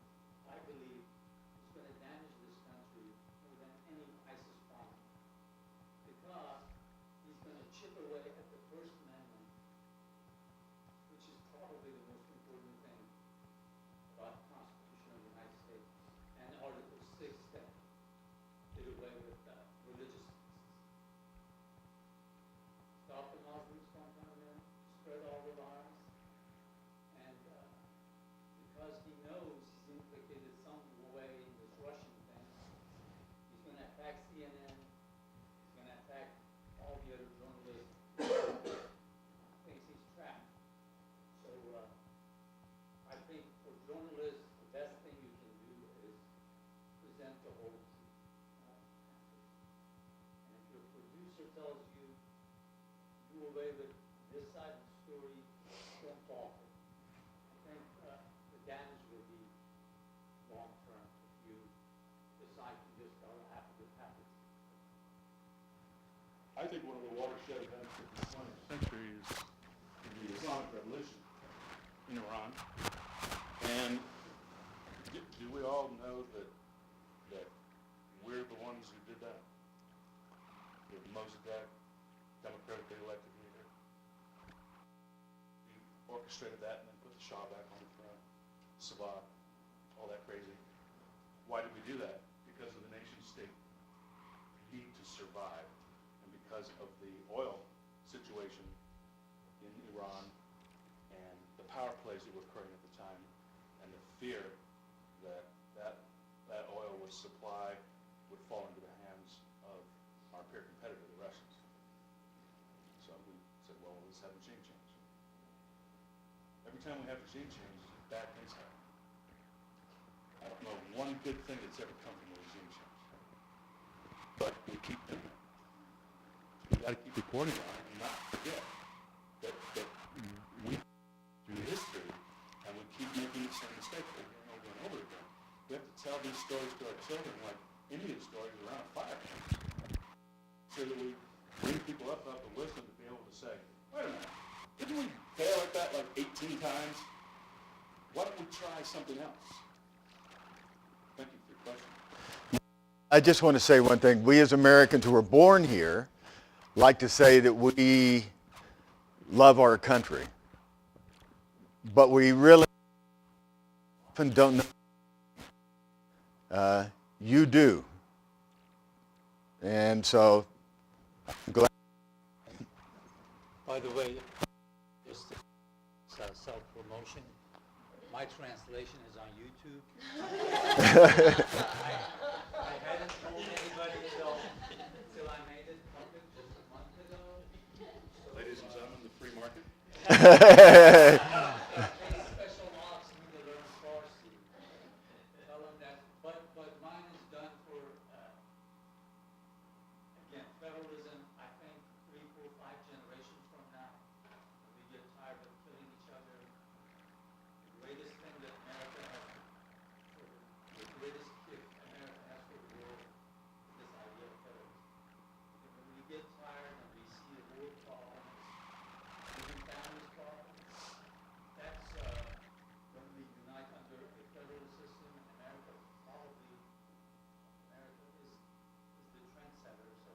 I believe, is going to damage this country more than any ISIS bomb. Because he's going to chip away at the First Amendment, which is probably the most important thing about the Constitution of the United States, and Article 6 that did away with religious stop the Muslims from coming in, spread all the lies, and because he knows he's implicated some way in this Russian thing, he's going to attack CNN, he's going to attack all the other journalists, thinks he's trapped. So I think for journalists, the best thing you can do is present the whole and if your producer tells you, do away with this side of the story, don't fall for it. I think the damage will be long term if you decide to just go half of it, half of it. I think one of the watershed events of the 20th century is the Islamic Revolution in Iran. And do we all know that we're the ones who did that? That Mossadegh, democratically elected leader, we orchestrated that and then put the Shah back on the throne, Savat, all that crazy. Why did we do that? Because of the nation state need to survive, and because of the oil situation in Iran and the power plays that were occurring at the time, and the fear that that oil was supply would fall into the hands of our peer competitor, the Russians. So we said, well, let's have regime change. Every time we have regime change, bad things happen. I don't know one good thing that's ever come from a regime change. But we keep doing it. We got to keep reporting on it and not forget that we, through history, and we keep making the same mistake over and over and over again. We have to tell these stories to our children like Indian stories around a fire, so that we bring people up to wisdom to be able to say, wait a minute, didn't we fail at that like 18 times? Why don't we try something else? Thank you for your question. I just want to say one thing. We as Americans who were born here like to say that we love our country, but we really often don't know. You do. And so I'm glad. By the way, just self-promotion, my translation is on YouTube. I hadn't told anybody till I made it public just a month ago. Ladies and gentlemen, the free market. Pay special marks need to learn Farsi. Tell them that, but mine is done for, again, federalism, I think 3, 4, 5 generations from now, when we get tired of killing each other, the greatest thing that America has, the greatest gift America has for the world is this idea of federalism. And when we get tired and we see the world problems, even families problems, that's when we unite under a federal system. America probably, America is the trendsetter. So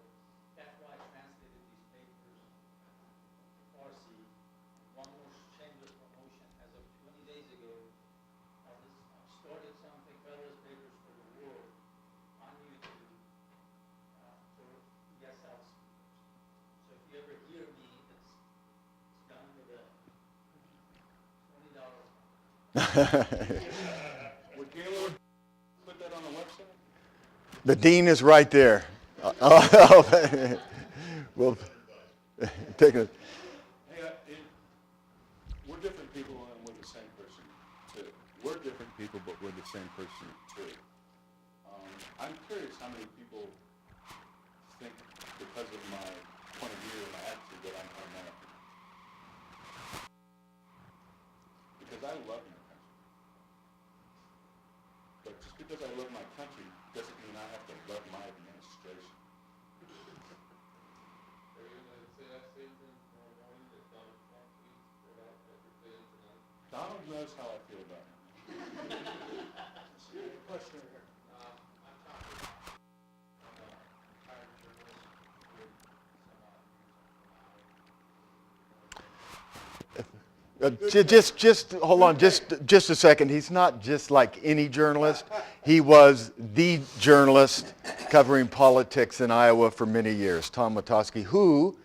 that's why I translated these papers to Farsi. One more shameless promotion. As of 20 days ago, I've started something, Federalist Papers for the World, on YouTube for ESL speakers. So if you ever hear me, it's done with a $20. Would Gaylord put that on the website? The dean is right there. We'll take a. Hey, we're different people and we're the same person too. We're different people, but we're the same person too. I'm curious how many people think because of my point of view and my attitude that I'm un-American. Because I love my country. But just because I love my country doesn't mean I have to love my administration. Are you going to say that same thing tomorrow morning that Donald Trump tweets about what you're saying tonight? Donald knows how I feel about him. Just hold on, just a second. He's not just like any journalist. He was the journalist covering politics in Iowa for many years, Tom Matoski, who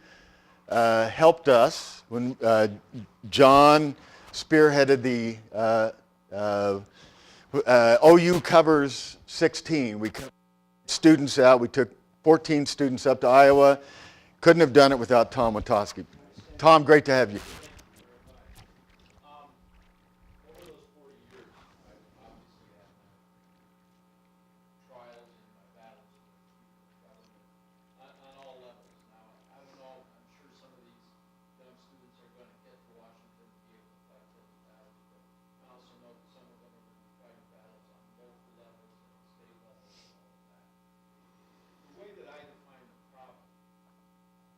helped us when John spearheaded the OU Covers 16. We took students out. We took 14 students up to Iowa. Couldn't have done it without Tom Matoski. Tom, great to have you. Over those 40 years, I've obviously had my trials and my battles with government on all levels. Now, I don't know, I'm sure some of these young students are going to get to Washington to be able to fight those battles, but I also know that some of them are going to be fighting battles on local levels and state levels and all of that. The way that I define the problem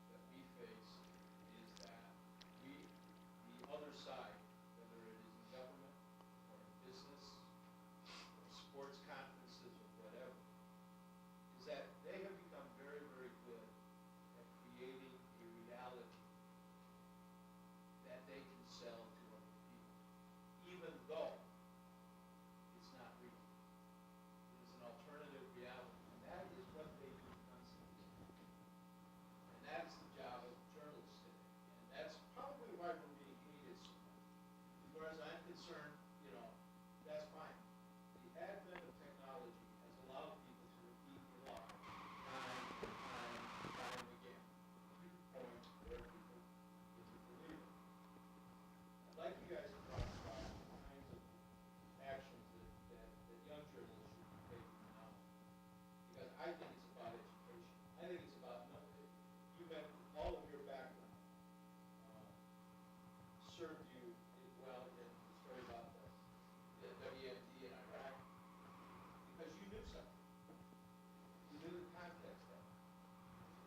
that we face is that we, the other side, whether it is in government or in business or sports conferences or whatever, is that they have become very, very good at creating a reality that they can sell to other people, even though it's not real. It is an alternative reality, and that is what they do constantly. And that's the job of journalists today. And that's probably why we're being hated so much. As far as I'm concerned, you know, that's fine. The advent of technology has allowed people to repeat the law time and time again. To the point where people didn't believe it. I'd like you guys to talk about the kinds of actions that young journalists should be taking now. Because I think it's about education. I think it's about, you met all of your background served you well in the story about the WMD in Iraq because you knew something. You knew the context of it.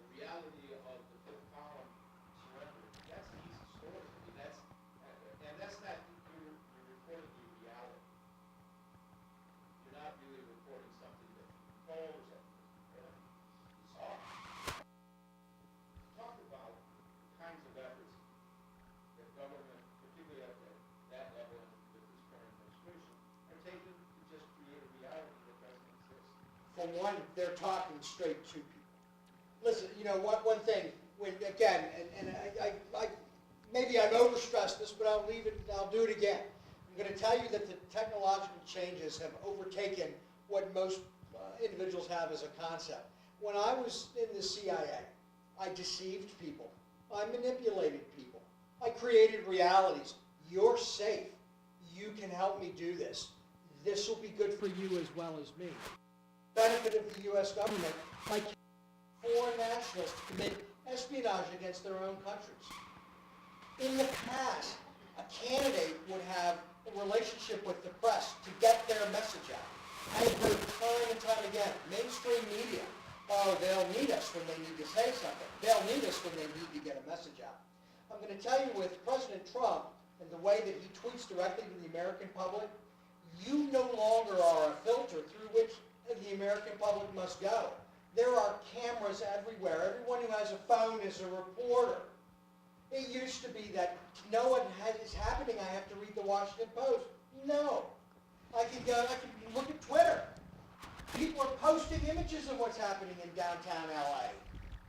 The reality of the fifth column surrender. That's an easy story. I mean, that's not, you're reporting the reality. You're not really reporting something that you control or something that you saw. Talk about the kinds of efforts that government, particularly at that level and with this current administration, are taking to just create a reality that doesn't exist. For one, they're talking straight to people. Listen, you know what? One thing, when again, and I maybe I've overstressed this, but I'll leave it. I'll do it again. I'm going to tell you that the technological changes have overtaken what most individuals have as a concept. When I was in the CIA, I deceived people. I manipulated people. I created realities. You're safe. You can help me do this. This will be good for you as well as me. Benefit of the U.S. government by foreign nationals to commit espionage against their own countries. In the past, a candidate would have a relationship with the press to get their message out. I've heard time and time again, mainstream media, oh, they'll need us when they need to say something. They'll need us when they need to get a message out. I'm going to tell you with President Trump and the way that he tweets directly to the American public, you no longer are a filter through which the American public must go. There are cameras everywhere. Everyone who has a phone is a reporter. It used to be that to know what is happening, I have to read the Washington Post. No. I can look at Twitter. People are posting images of what's happening in downtown LA.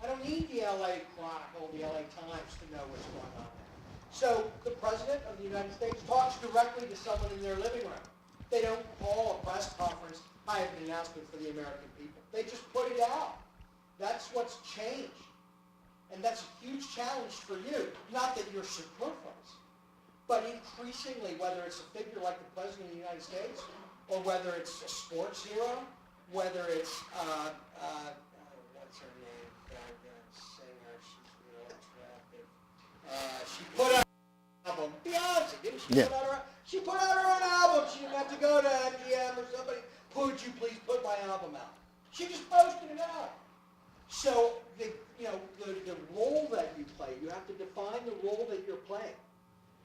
I don't need the LA Chronicle, the LA Times to know what's going on there. So the President of the United States talks directly to someone in their living room. They don't call a press conference, I have an announcement for the American people. They just put it out. That's what's changed. And that's a huge challenge for you. Not that you're superfluous, but increasingly, whether it's a figure like the President of the United States, or whether it's a sports hero, whether it's, what's her name, singer, she's real attractive. She put out an album, Beyonce, didn't she? Yeah. She put out her own album. She didn't have to go to MGM or somebody. Could you please put my album out? She just posted it out. So the role that you play, you have to define the role that you're playing.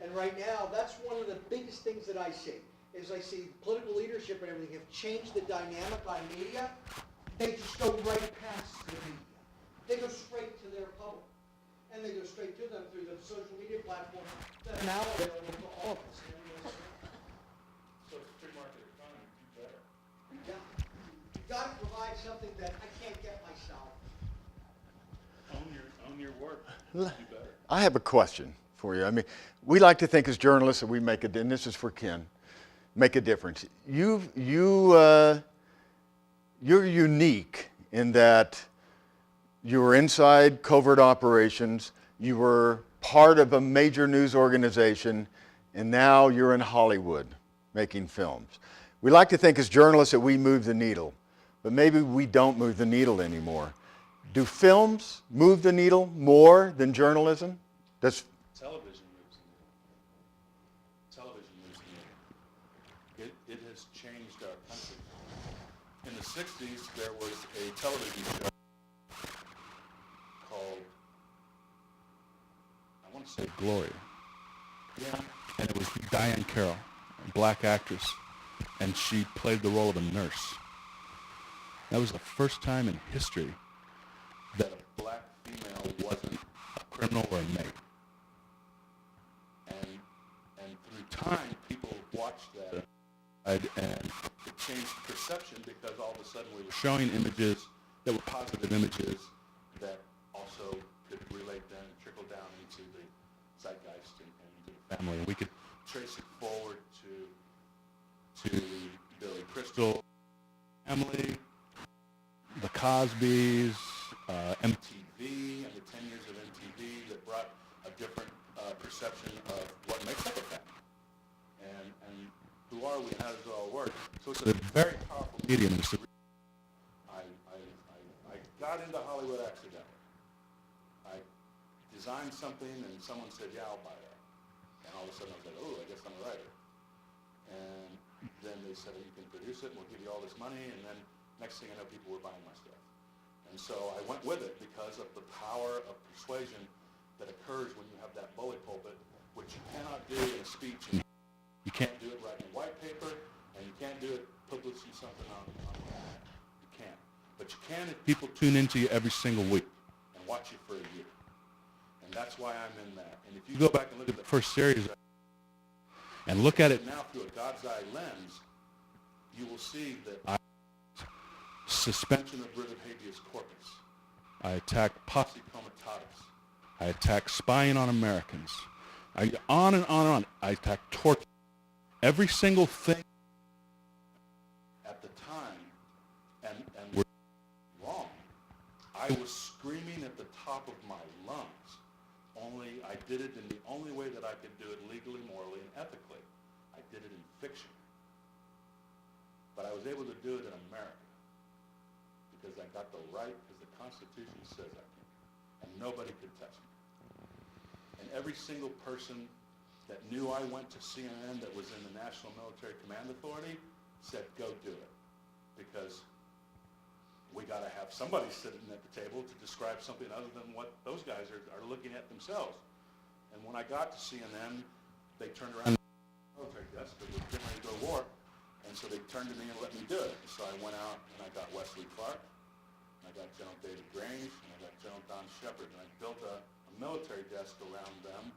And right now, that's one of the biggest things that I see, is I see political leadership and everything have changed the dynamic on media. They just go right past the media. They go straight to their public. and they go straight to them through the social media platforms that are now available to all of us. So it's a free market economy, do better. Yeah. You've got to provide something that I can't get myself. Own your work, do better. I have a question for you. I mean, we like to think as journalists that we make a, and this is for Ken, make a difference. You're unique in that you were inside covert operations, you were part of a major news organization, and now you're in Hollywood making films. We like to think as journalists that we move the needle, but maybe we don't move the needle anymore. Do films move the needle more than journalism? Does Television moves the needle. Television moves the needle. It has changed our country. In the 60s, there was a television show called, I want to say Glory. Yeah. And it was Diane Carroll, a black actress, and she played the role of a nurse. That was the first time in history that a black female wasn't a criminal or a maid. And through time, people watched that, and it changed perception because all of a sudden we were showing images that were positive images that also could relate then and trickle down into the zeitgeist and into the family. And we could trace it forward to Billy Crystal, Emily, the Cosbys, MTV, and the 10 years of MTV that brought a different perception of what makes up a family. And who are we and how does it all work? So it's a very powerful medium. And I got into Hollywood accidentally. I designed something and someone said, yeah, I'll buy that. And all of a sudden I was like, oh, I guess I'm a writer. And then they said, you can produce it and we'll give you all this money. And then next thing I know, people were buying my stuff. And so I went with it because of the power of persuasion that occurs when you have that bully pulpit, which you cannot do in a speech. You can't do it writing white paper, and you can't do it publishing something on the internet. You can't. But you can if people tune into you every single week and watch you for a year. And that's why I'm in that. And if you go back and look at the first series and look at it now through a God's eye lens, you will see that I suspension of writ of habeas corpus. I attacked posse comitatus. I attacked spying on Americans. On and on and on. I attacked torture. Every single thing at the time, and we're wrong, I was screaming at the top of my lungs. Only I did it in the only way that I could do it legally, morally, and ethically. I did it in fiction. But I was able to do it in America. Because I got the right, because the Constitution says I can. And nobody could touch me. And every single person that knew I went to CNN that was in the National Military Command Authority said, go do it. Because we got to have somebody sitting at the table to describe something other than what those guys are looking at themselves. And when I got to CNN, they turned around the military desk, because they were getting ready to go to war. And so they turned to me and let me do it. So I went out and I got Wesley Clark, and I got General David Grange, and I got General Don Shepard, and I built a military desk around them,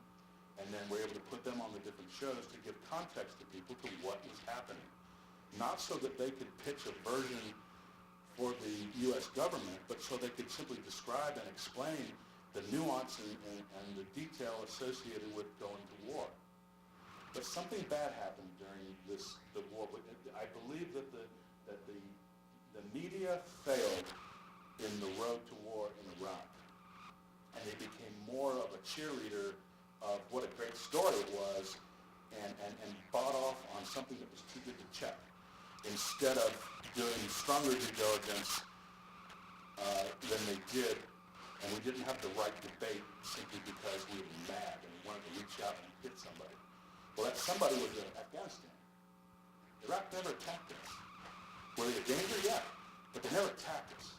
and then we're able to put them on the different shows to give context to people to what was happening. Not so that they could pitch a version for the U.S. government, but so they could simply describe and explain the nuance and the detail associated with going to war. But something bad happened during the war. I believe that the media failed in the road to war in Iraq. And they became more of a cheerleader of what a great story it was and bought off on something that was too good to check instead of doing stronger due diligence than they did. And we didn't have the right debate simply because we were mad and we wanted to reach out and hit somebody. Well, that somebody was in Afghanistan. Iraq never attacked us. Were they a danger? Yeah. But they never attacked us.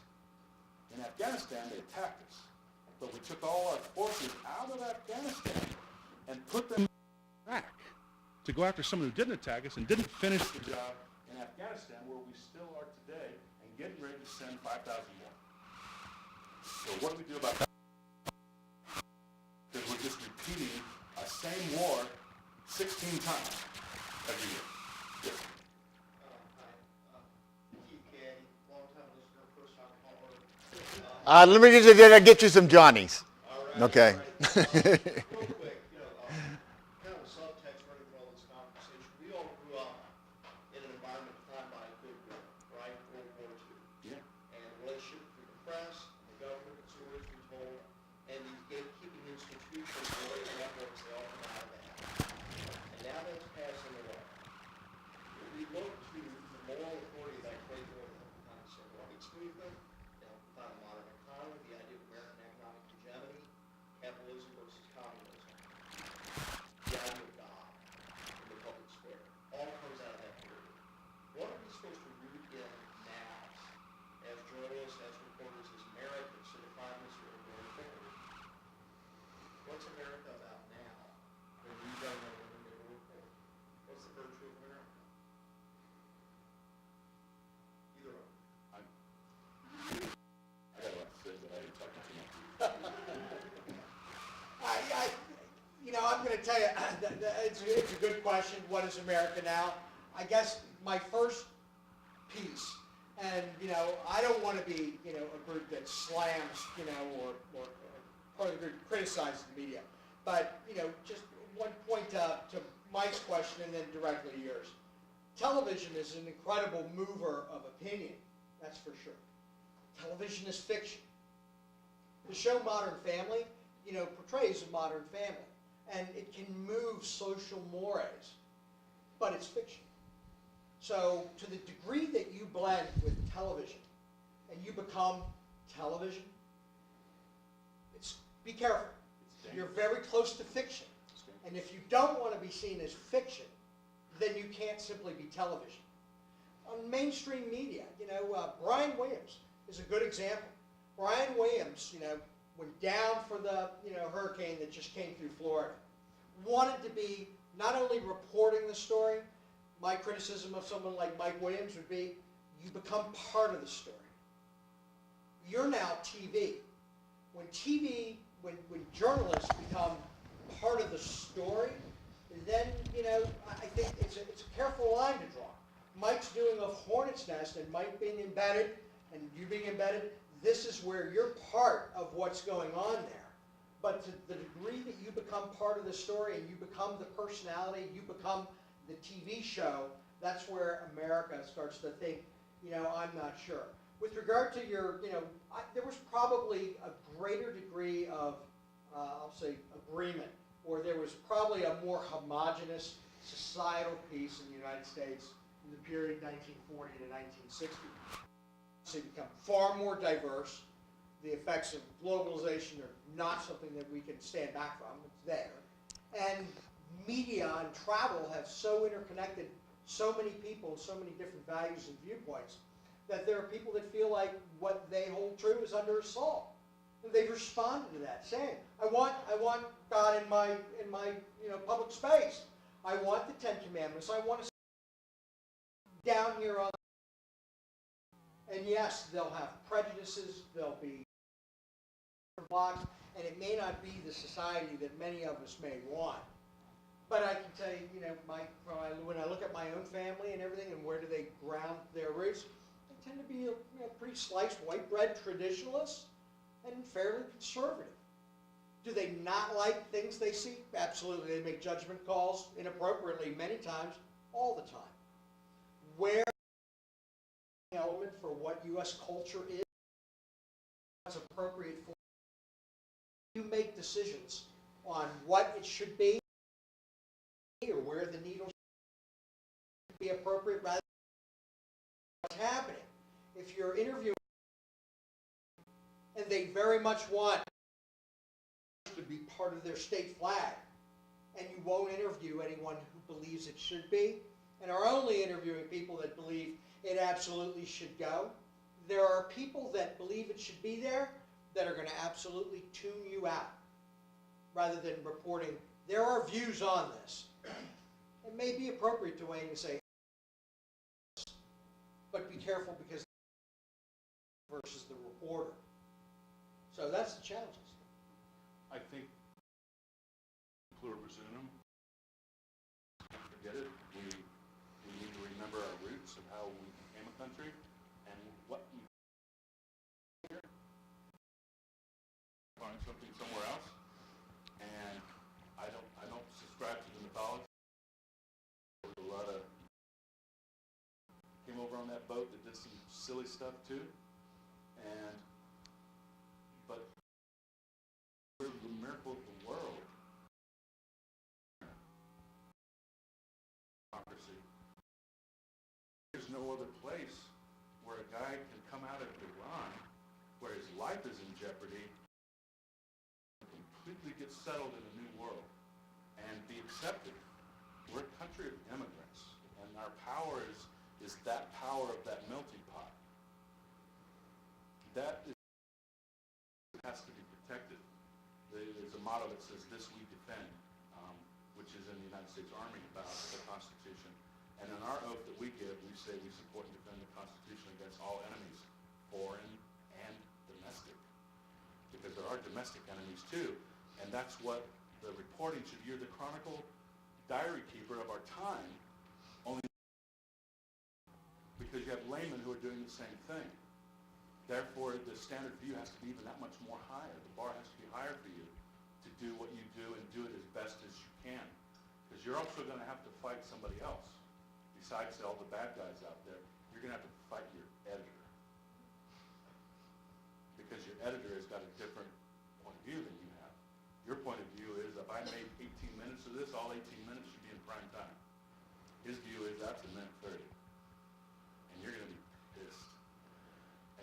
In Afghanistan, they attacked us. But we took all our forces out of Afghanistan and put them back to go after someone who didn't attack us and didn't finish the job in Afghanistan, where we still are today, and getting ready to send 5,000 more. So what do we do about that? repeating a same war 16 times every year. Yes. Keith Caddy, long-time listener, first-time caller. Let me get you some Johnnies. Okay. Real quick, kind of a subtext running through all this conversation. We all grew up in an environment defined by a good war, right? World War II. Yeah. And the relationship between the press, the government, consumers, we're told, and these gatekeeping institutions, related networks, they all come out of that. And now that's passing away. We look to the moral authority that played role in the kind of civil rights movement, found a modern economy, the idea of American economic hegemony, capitalism versus communism, the idea of God in the public square, all comes out of that period. What are we supposed to root in now, as journalists, as reporters, as Americans, to define this world going forward? What's America about now, when we don't know when we never report? What's the virtue of America? Either one. I got a lot to say, but I ain't talking too much. I'm going to tell you, it's a good question. What is America now? I guess my first piece, and I don't want to be a group that slams or part of the group criticizes the media, but just one point to Mike's question and then directly to yours. Television is an incredible mover of opinion, that's for sure. Television is fiction. The show Modern Family, portrays a modern family, and it can move social mores, but it's fiction. So to the degree that you blend with television and you become television, be careful. You're very close to fiction. And if you don't want to be seen as fiction, then you can't simply be television. On mainstream media, Brian Williams is a good example. Brian Williams, went down for the hurricane that just came through Florida. Wanted to be not only reporting the story. My criticism of someone like Mike Williams would be, you become part of the story. You're now TV. When when journalists become part of the story, then I think it's a careful line to draw. Mike's doing a hornet's nest, and Mike being embedded, and you being embedded. This is where you're part of what's going on there. But to the degree that you become part of the story and you become the personality, you become the TV show, that's where America starts to think, I'm not sure. With regard to your, there was probably a greater degree of, I'll say, agreement, or there was probably a more homogenous societal piece in the United States in the period 1940 to 1960. So you become far more diverse. The effects of globalization are not something that we can stand back from. It's there. And media and travel have so interconnected so many people, so many different values and viewpoints, that there are people that feel like what they hold true is under assault. And they've responded to that, saying, I want God in my public space. I want the Ten Commandments. I want to down here on. And yes, they'll have prejudices. They'll be blocked, and it may not be the society that many of us may want. But I can tell you, when I look at my own family and everything, and where do they ground their roots, they tend to be pretty sliced white bread traditionalists and fairly conservative. Do they not like things they see? Absolutely. They make judgment calls inappropriately many times, all the time. Where element for what U.S. culture is, what's appropriate for you make decisions on what it should be or where the needle should be appropriate rather than what's happening. If you're interviewing and they very much want to be part of their state flag, and you won't interview anyone who believes it should be, and are only interviewing people that believe it absolutely should go, there are people that believe it should be there that are going to absolutely tune you out rather than reporting, there are views on this. It may be appropriate to weigh in and say, but be careful because versus the reporter. So that's the challenges. I think pluribus unum. Don't forget it. We need to remember our roots of how we became a country and what we find something somewhere else. And I don't subscribe to the mythology. There's a lot of came over on that boat that did some silly stuff too. But we're the miracle of the world. Democracy. There's no other place where a guy can come out of Iran where his life is in jeopardy and completely get settled in a new world and be accepted. We're a country of immigrants, and our power is that power of that melting pot. That has to be protected. There's a motto that says, "This we defend," which is in the United States Army about the Constitution. And in our oath that we give, we say we support and defend the Constitution against all enemies, foreign and domestic. Because there are domestic enemies too. And that's what the reporting should be. You're the chronicle diary keeper of our time, only because you have laymen who are doing the same thing. Therefore, the standard for you has to be even that much more higher. The bar has to be higher for you to do what you do and do it as best as you can. Because you're also going to have to fight somebody else. Besides all the bad guys out there, you're going to have to fight your editor. Because your editor has got a different point of view than you have. Your point of view is, if I made 18 minutes of this, all 18 minutes should be in prime time. His view is, that's a minute 30. And you're going to be pissed.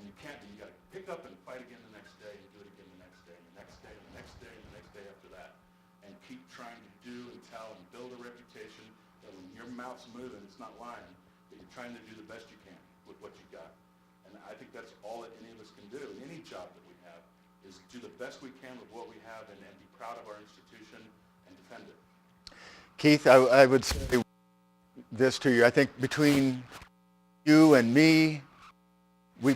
And you can't be. You got to pick up and fight again the next day, and do it again the next day, and the next day, and the next day, and the next day after that. And keep trying to do and tell and build a reputation that when your mouth's moving, it's not lying, that you're trying to do the best you can with what you got. And I think that's all that any of us can do. Any job that we have is do the best we can with what we have and be proud of our institution and defend it. Keith, I would say this to you. I think between you and me, we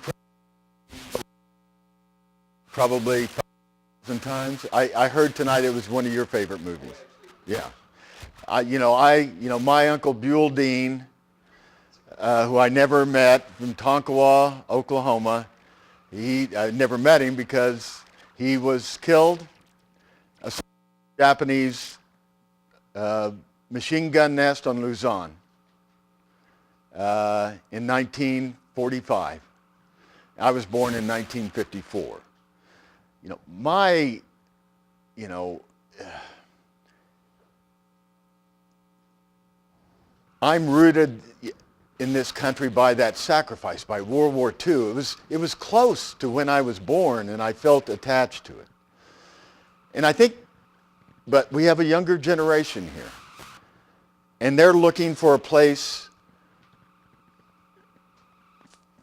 probably 1,000 times. I heard tonight it was one of your favorite movies. Yeah. My Uncle Buell Dean, who I never met, from Tonkawa, Oklahoma. I never met him because he was killed. A Japanese machine gun nest on Luzon in 1945. I was born in 1954. I'm rooted in this country by that sacrifice, by World War II. It was close to when I was born, and I felt attached to it. And I think, but we have a younger generation here, and they're looking for a place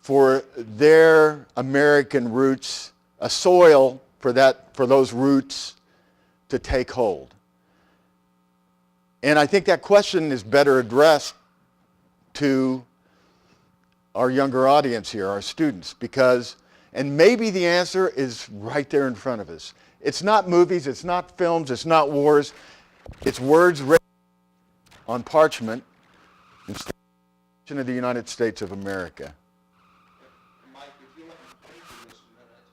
for their American roots, a soil for those roots to take hold. And I think that question is better addressed to our younger audience here, our students, and maybe the answer is right there in front of us. It's not movies, it's not films, it's not wars, it's words written on parchment instead of the United States of America. Mike, if you let me finish for this a minute,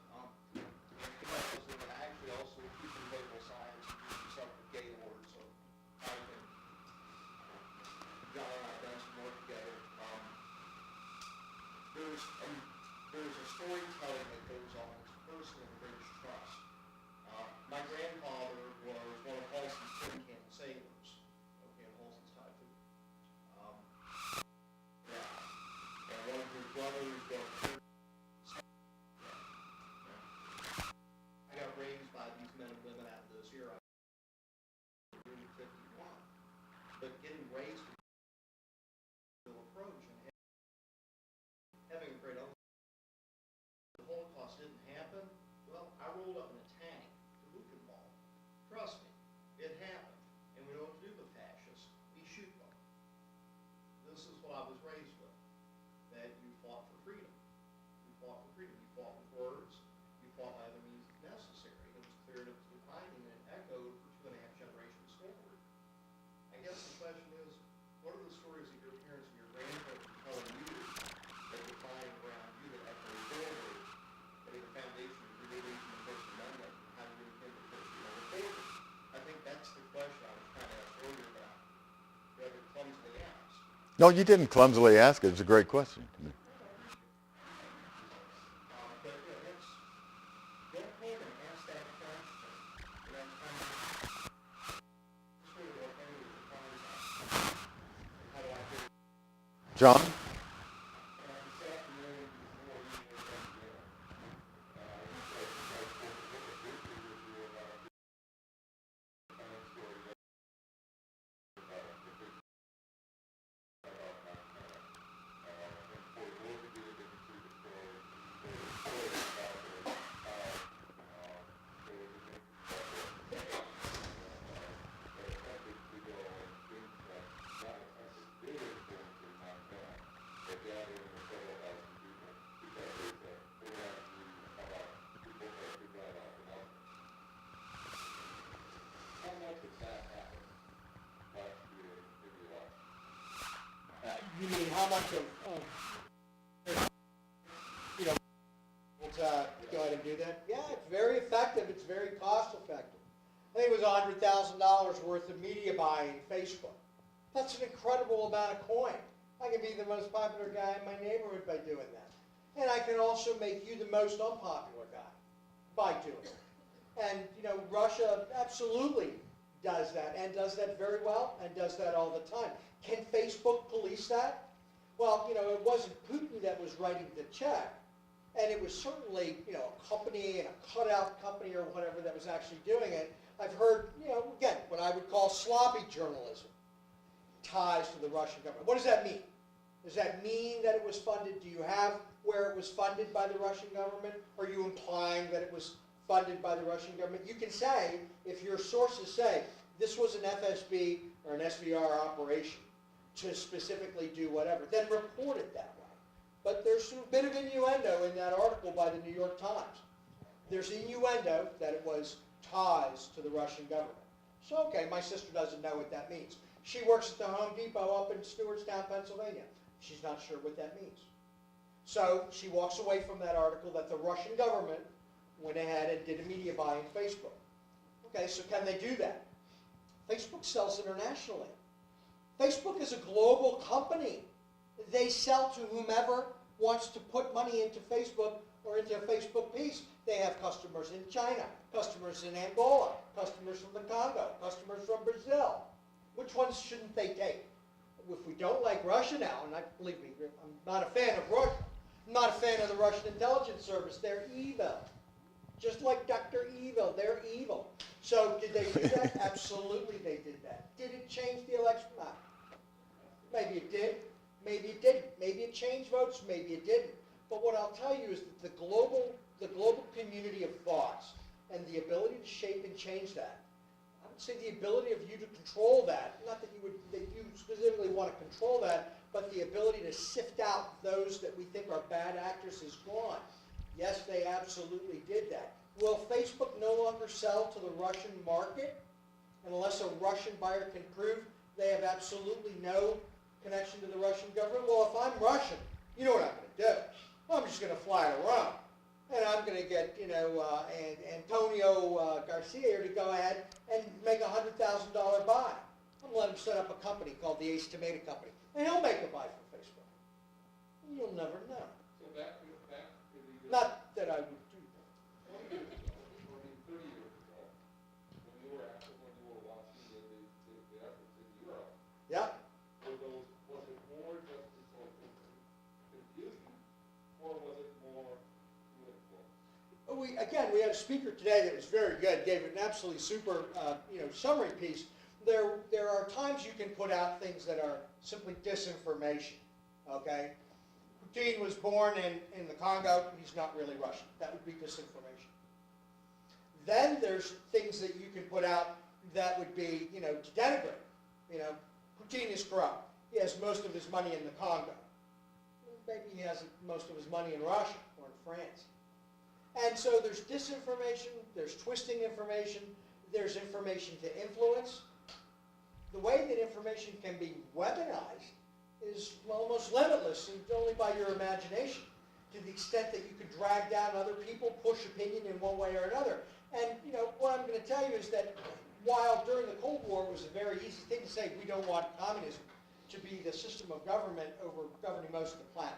actually also keep in behavioral science and use yourself with Gaylord, so I think John and I have done some work together. There's a storytelling that goes on that's personal and brings trust. My grandfather was one of Halsey's tin can sailors, okay, in Halsey's time too. And one of his brothers was I got raised by these men and women out of this here. I was really 51. But getting raised with the approach and having a great uncle, the Holocaust didn't happen. Well, I rolled up in a tank to Buchenwald. Trust me, it happened. And we know what to do with fascists. We shoot them. This is what I was raised with. That you fought for freedom. You fought for freedom. You fought with words. You fought by other means necessary. It was clear and it was defining and it echoed for 2.5 generations forward. No, you didn't clumsily ask it. It's a great question. Go ahead and ask that question. John? You mean how much of, you know, to go ahead and do that? Yeah, it's very effective. It's very cost effective. I think it was $100,000 worth of media buying Facebook. That's an incredible amount of coin. I can be the most popular guy in my neighborhood by doing that. And I can also make you the most unpopular guy by doing it. And, you know, Russia absolutely does that, and does that very well, and does that all the time. Can Facebook police that? Well, you know, it wasn't Putin that was writing the check, and it was certainly, you know, a company and a cutout company or whatever that was actually doing it. I've heard, you know, again, what I would call sloppy journalism, ties to the Russian government. What does that mean? Does that mean that it was funded? Do you have where it was funded by the Russian government? Are you implying that it was funded by the Russian government? You can say, if your sources say, this was an FSB or an SVR operation to specifically do whatever, then report it that way. But there's a bit of innuendo in that article by the New York Times. There's innuendo that it was ties to the Russian government. So, okay, my sister doesn't know what that means. She works at the Home Depot up in Stewartstown, Pennsylvania. She's not sure what that means. So she walks away from that article that the Russian government went ahead and did a media buy in Facebook. Okay, so can they do that? Facebook sells internationally. Facebook is a global company. They sell to whomever wants to put money into Facebook or into a Facebook piece. They have customers in China, customers in Angola, customers from the Congo, customers from Brazil. Which ones shouldn't they take? If we don't like Russia now, and believe me, I'm not a fan of Russia. I'm not a fan of the Russian intelligence service. They're evil. Just like Dr. Evil, they're evil. So did they do that? Absolutely they did that. Did it change the election? No. Maybe it did. Maybe it didn't. Maybe it changed votes. Maybe it didn't. But what I'll tell you is that the global community of thoughts and the ability to shape and change that, I would say the ability of you to control that, not that you specifically want to control that, but the ability to sift out those that we think are bad actors is gone. Yes, they absolutely did that. Will Facebook no longer sell to the Russian market unless a Russian buyer can prove they have absolutely no connection to the Russian government? Well, if I'm Russian, you know what I'm going to do? I'm just going to fly to Rome. And I'm going to get, you know, Antonio Garcia here to go ahead and make a $100,000 buy. I'm going to let him set up a company called the Ace Tomato Company. And he'll make a buy from Facebook. You'll never know. So back to the. Not that I would do that. 20 years ago, I mean 30 years ago, when you were watching the efforts in Europe, Yeah. was it more just confusing, or was it more political? We had a speaker today that was very good, gave an absolutely super summary piece. There are times you can put out things that are simply disinformation, okay? Putin was born in the Congo, he's not really Russian. That would be disinformation. Then there's things that you can put out that would be, to denigrate. Putin is corrupt. He has most of his money in the Congo. Maybe he has most of his money in Russia or in France. And so there's disinformation, there's twisting information, there's information to influence. The way that information can be weaponized is almost limitless, and only by your imagination, to the extent that you can drag down other people, push opinion in one way or another. And what I'm going to tell you is that while during the Cold War it was a very easy thing to say we don't want communism, to be the system of government over governing most of the planet.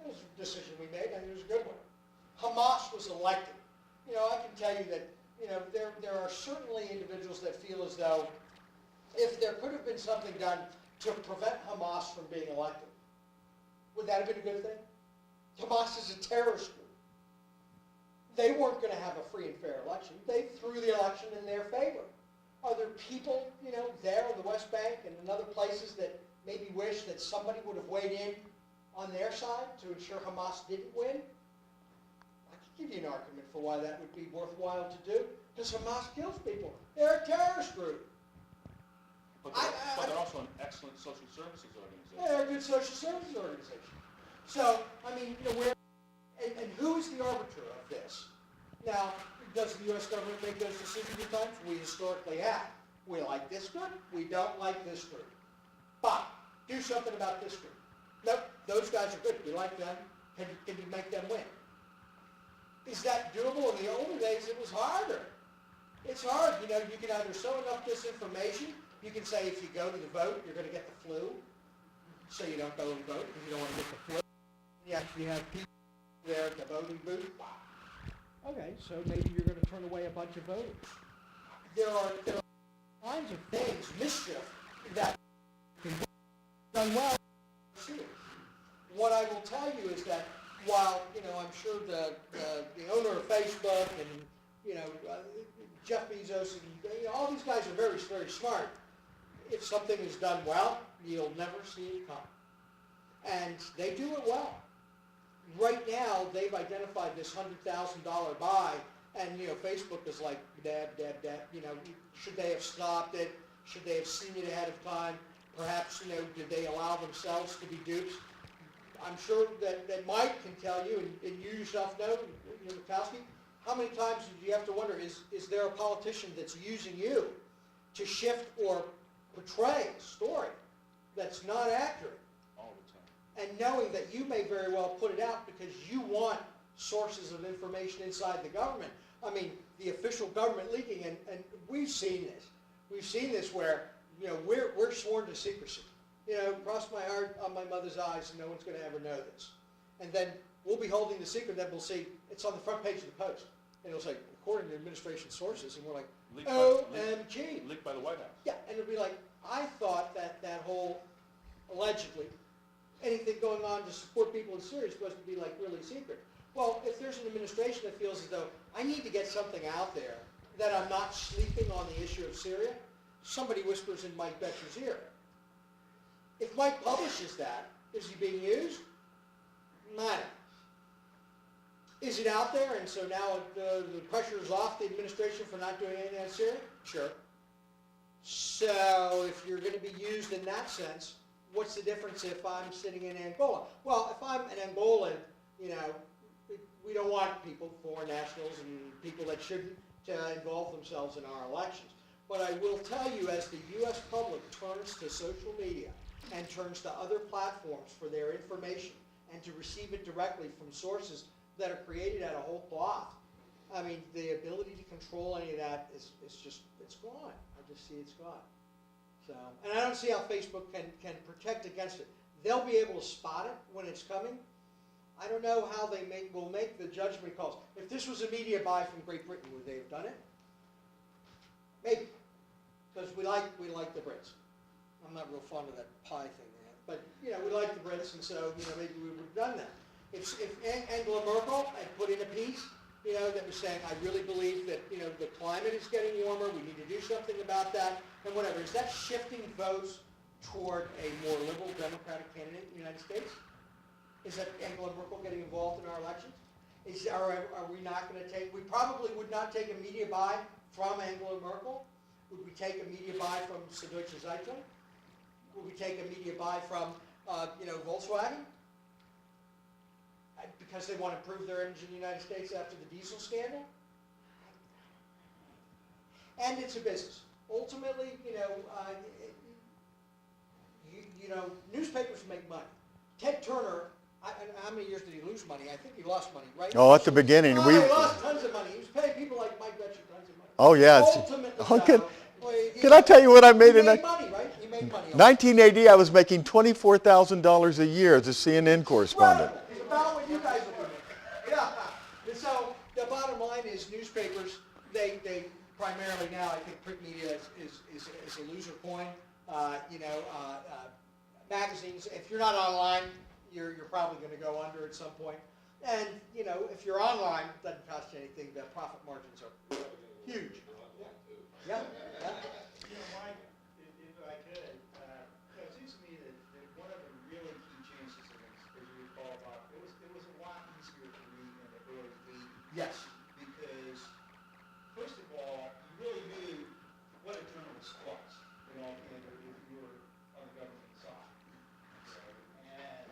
It was a decision we made, and it was a good one. Hamas was elected. I can tell you that, there are certainly individuals that feel as though if there could have been something done to prevent Hamas from being elected, would that have been a good thing? Hamas is a terrorist group. They weren't going to have a free and fair election. They threw the election in their favor. Are there people, there in the West Bank and in other places that maybe wish that somebody would have weighed in on their side to ensure Hamas didn't win? I could give you an argument for why that would be worthwhile to do, because Hamas kills people. They're a terrorist group. But they're also an excellent social services organization. Yeah, they're a good social services organization. So, and who is the arbiter of this? Now, does the U.S. government make those decisions at times? We historically have. We like this group. We don't like this group. But do something about this group. Nope, those guys are good. We like them. Can you make them win? Is that doable? In the older days, it was harder. It's hard. You can either sow enough disinformation. You can say if you go to the vote, you're going to get the flu. So you don't go and vote because you don't want to get the flu. You actually have people there at the voting booth. Okay, so maybe you're going to turn away a bunch of voters. There are kinds of things, mischief, that can be done well. What I will tell you is that while, I'm sure the owner of Facebook and, Jeff Bezos and, all these guys are very, very smart. If something is done well, you'll never see it come. And they do it well. Right now, they've identified this $100,000 buy, and Facebook is like, dab. Should they have stopped it? Should they have seen it ahead of time? Perhaps, did they allow themselves to be dupes? I'm sure that Mike can tell you, and you yourself know, Murkowski, how many times do you have to wonder, is there a politician that's using you to shift or portray a story that's not accurate? All the time. And knowing that you may very well put it out because you want sources of information inside the government. I mean, the official government leaking, and we've seen this. We've seen this where, we're sworn to secrecy. Cross my heart on my mother's eyes, and no one's going to ever know this. And then we'll be holding the secret, then we'll see it's on the front page of the Post. And it'll say, according to administration sources, and we're like, OMG. Leaked by the White House. Yeah, and it'll be like, I thought that whole, allegedly, anything going on to support people in Syria is supposed to be like really secret. Well, if there's an administration that feels as though I need to get something out there that I'm not sleeping on the issue of Syria, somebody whispers in Mike Boettcher's ear. If Mike publishes that, is he being used? Not. Is it out there, and so now the pressure is off the administration for not doing anything in Syria? Sure. So if you're going to be used in that sense, what's the difference if I'm sitting in Angola? Well, if I'm an Angolan, we don't want people, foreign nationals, and people that shouldn't involve themselves in our elections. But I will tell you, as the U.S. public turns to social media and turns to other platforms for their information and to receive it directly from sources that are created out of whole cloth, I mean, the ability to control any of that is just, it's gone. I just see it's gone. So, and I don't see how Facebook can protect against it. They'll be able to spot it when it's coming. I don't know how they will make the judgment calls. If this was a media buy from Great Britain, would they have done it? Maybe, because we like the Brits. I'm not real fond of that pie thing they have, but we like the Brits, and so maybe we would have done that. If Angela Merkel had put in a piece, that was saying, I really believe that the climate is getting warmer. We need to do something about that, and whatever. Is that shifting votes toward a more liberal Democratic candidate in the United States? Is that Angela Merkel getting involved in our elections? Are we not going to take? We probably would not take a media buy from Angela Merkel. Would we take a media buy from Süddeutsche Zeitung? Would we take a media buy from Volkswagen? Because they want to improve their image in the United States after the diesel scandal? And it's a business. Ultimately, newspapers make money. Ted Turner, how many years did he lose money? I think he lost money, right? Oh, at the beginning. He lost tons of money. He was paying people like Mike Boettcher tons of money. Oh, yeah. Ultimately, Can I tell you what I made he in made that? money, right? He make money off. 1980, I was making $24,000 a year as a CNN correspondent. Right. It's about what you guys are doing. Yeah. And so the bottom line is newspapers, they primarily now, I think print media is a loser coin. Magazines, if you're not online, you're probably going to go under at some point. And, if you're online, it doesn't cost you anything. The profit margins are huge. Yeah. Yeah. Mike, if I could, it seems to me that one of the really key changes in this, as you recall, Bob, it was a lot easier to read in the early 80s. Yes. Because, first of all, you really knew what a journalist was, and if you were on the government side. And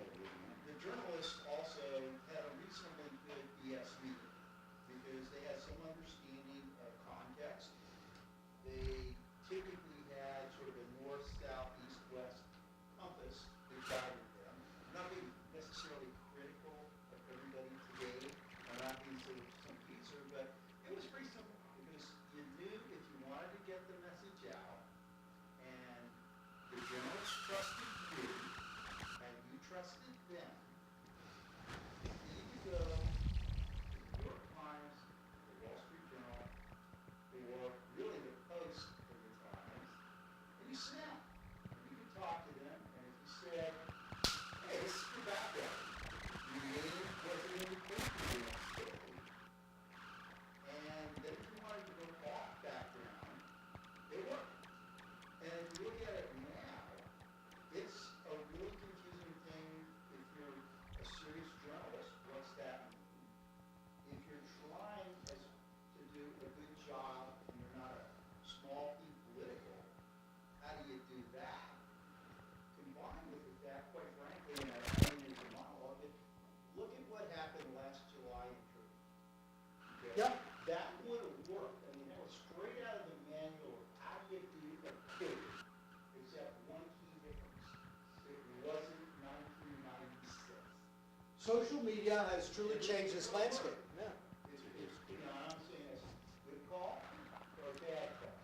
the journalists also had a reasonably good ESV because they had some understanding of context. They typically had sort of a north, south, east, west compass that guided them. Not being necessarily critical of everybody today, or not being sort of some teaser, but it was pretty simple because you knew if you wanted to get the message out, and the journalists trusted you, and you trusted them, you could go to the New York Times, the Wall Street Journal, or really the Post of the Times, and you snap. And you could talk to them, and if you said, hey, this is your background. Your name wasn't in the paper the next day. And then if you wanted to go off background, they weren't. And if you look at it now, it's a really confusing thing if you're a serious journalist. What's that mean? If you're trying to do a good job and you're not a small p political, how do you do that? Combined with the fact, quite frankly, and I mean as a monologue, look at what happened last July in Turkey. Okay? Yep. That would have worked. I mean, that was straight out of the manual of how do you do a coup, except one key difference. It wasn't 1996. Social media has truly changed this landscape. Yeah. I'm saying it's a good call or a bad call.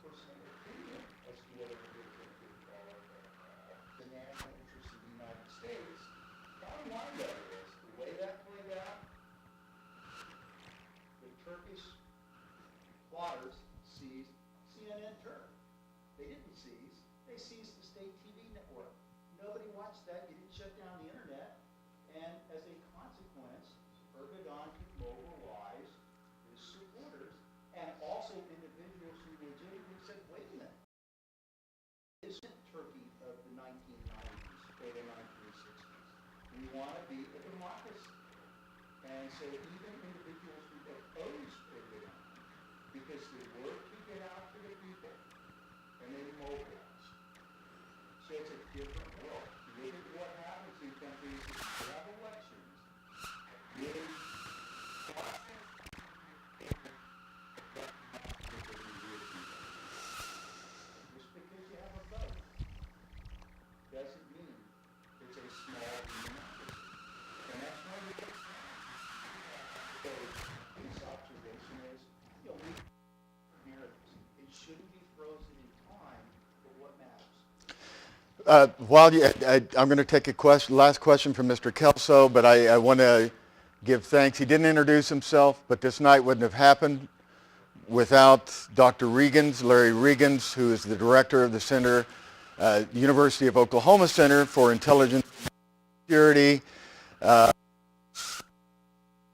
Personal opinion as to whether it was a good call or a bad call. The national interest of the United States. Bottom line though is, the way that played out, the Turkish plotters seized CNN Turk. They didn't seize, they seized the state TV network. Nobody watched that, you didn't shut down the internet, and as a consequence, Erdogan could mobilize his supporters and also individuals who legitimately said, wait a minute, isn't Turkey of the 1990s or the 1960s? We want to be a democracy. And so even individuals who opposed Erdogan, because the word could get out to the people, and they mobilized. So it's a different world. Look at what happens in countries that have elections. Really, just because you have a vote doesn't mean it's a small democracy. And that's one of the big things. So his observation is, we narratives. It shouldn't be frozen in time, but what matters. I'm going to take a last question from Mr. Kelso, but I want to give thanks. He didn't introduce himself, but this night wouldn't have happened without Dr. Regans, Larry Regans, who is the director of the Center, University of Oklahoma Center for Intelligence and Security,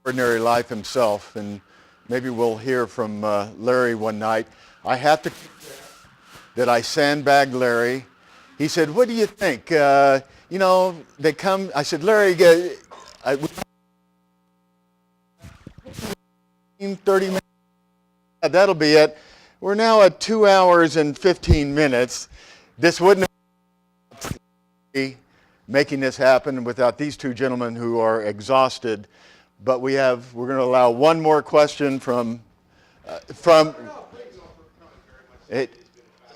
ordinary life himself. And maybe we'll hear from Larry one night. I have to confess that I sandbagged Larry. He said, what do you think? They come, I said, Larry, 30 minutes, that'll be it. We're now at 2 hours and 15 minutes. This wouldn't have making this happen without these two gentlemen who are exhausted. But we're going to allow one more question from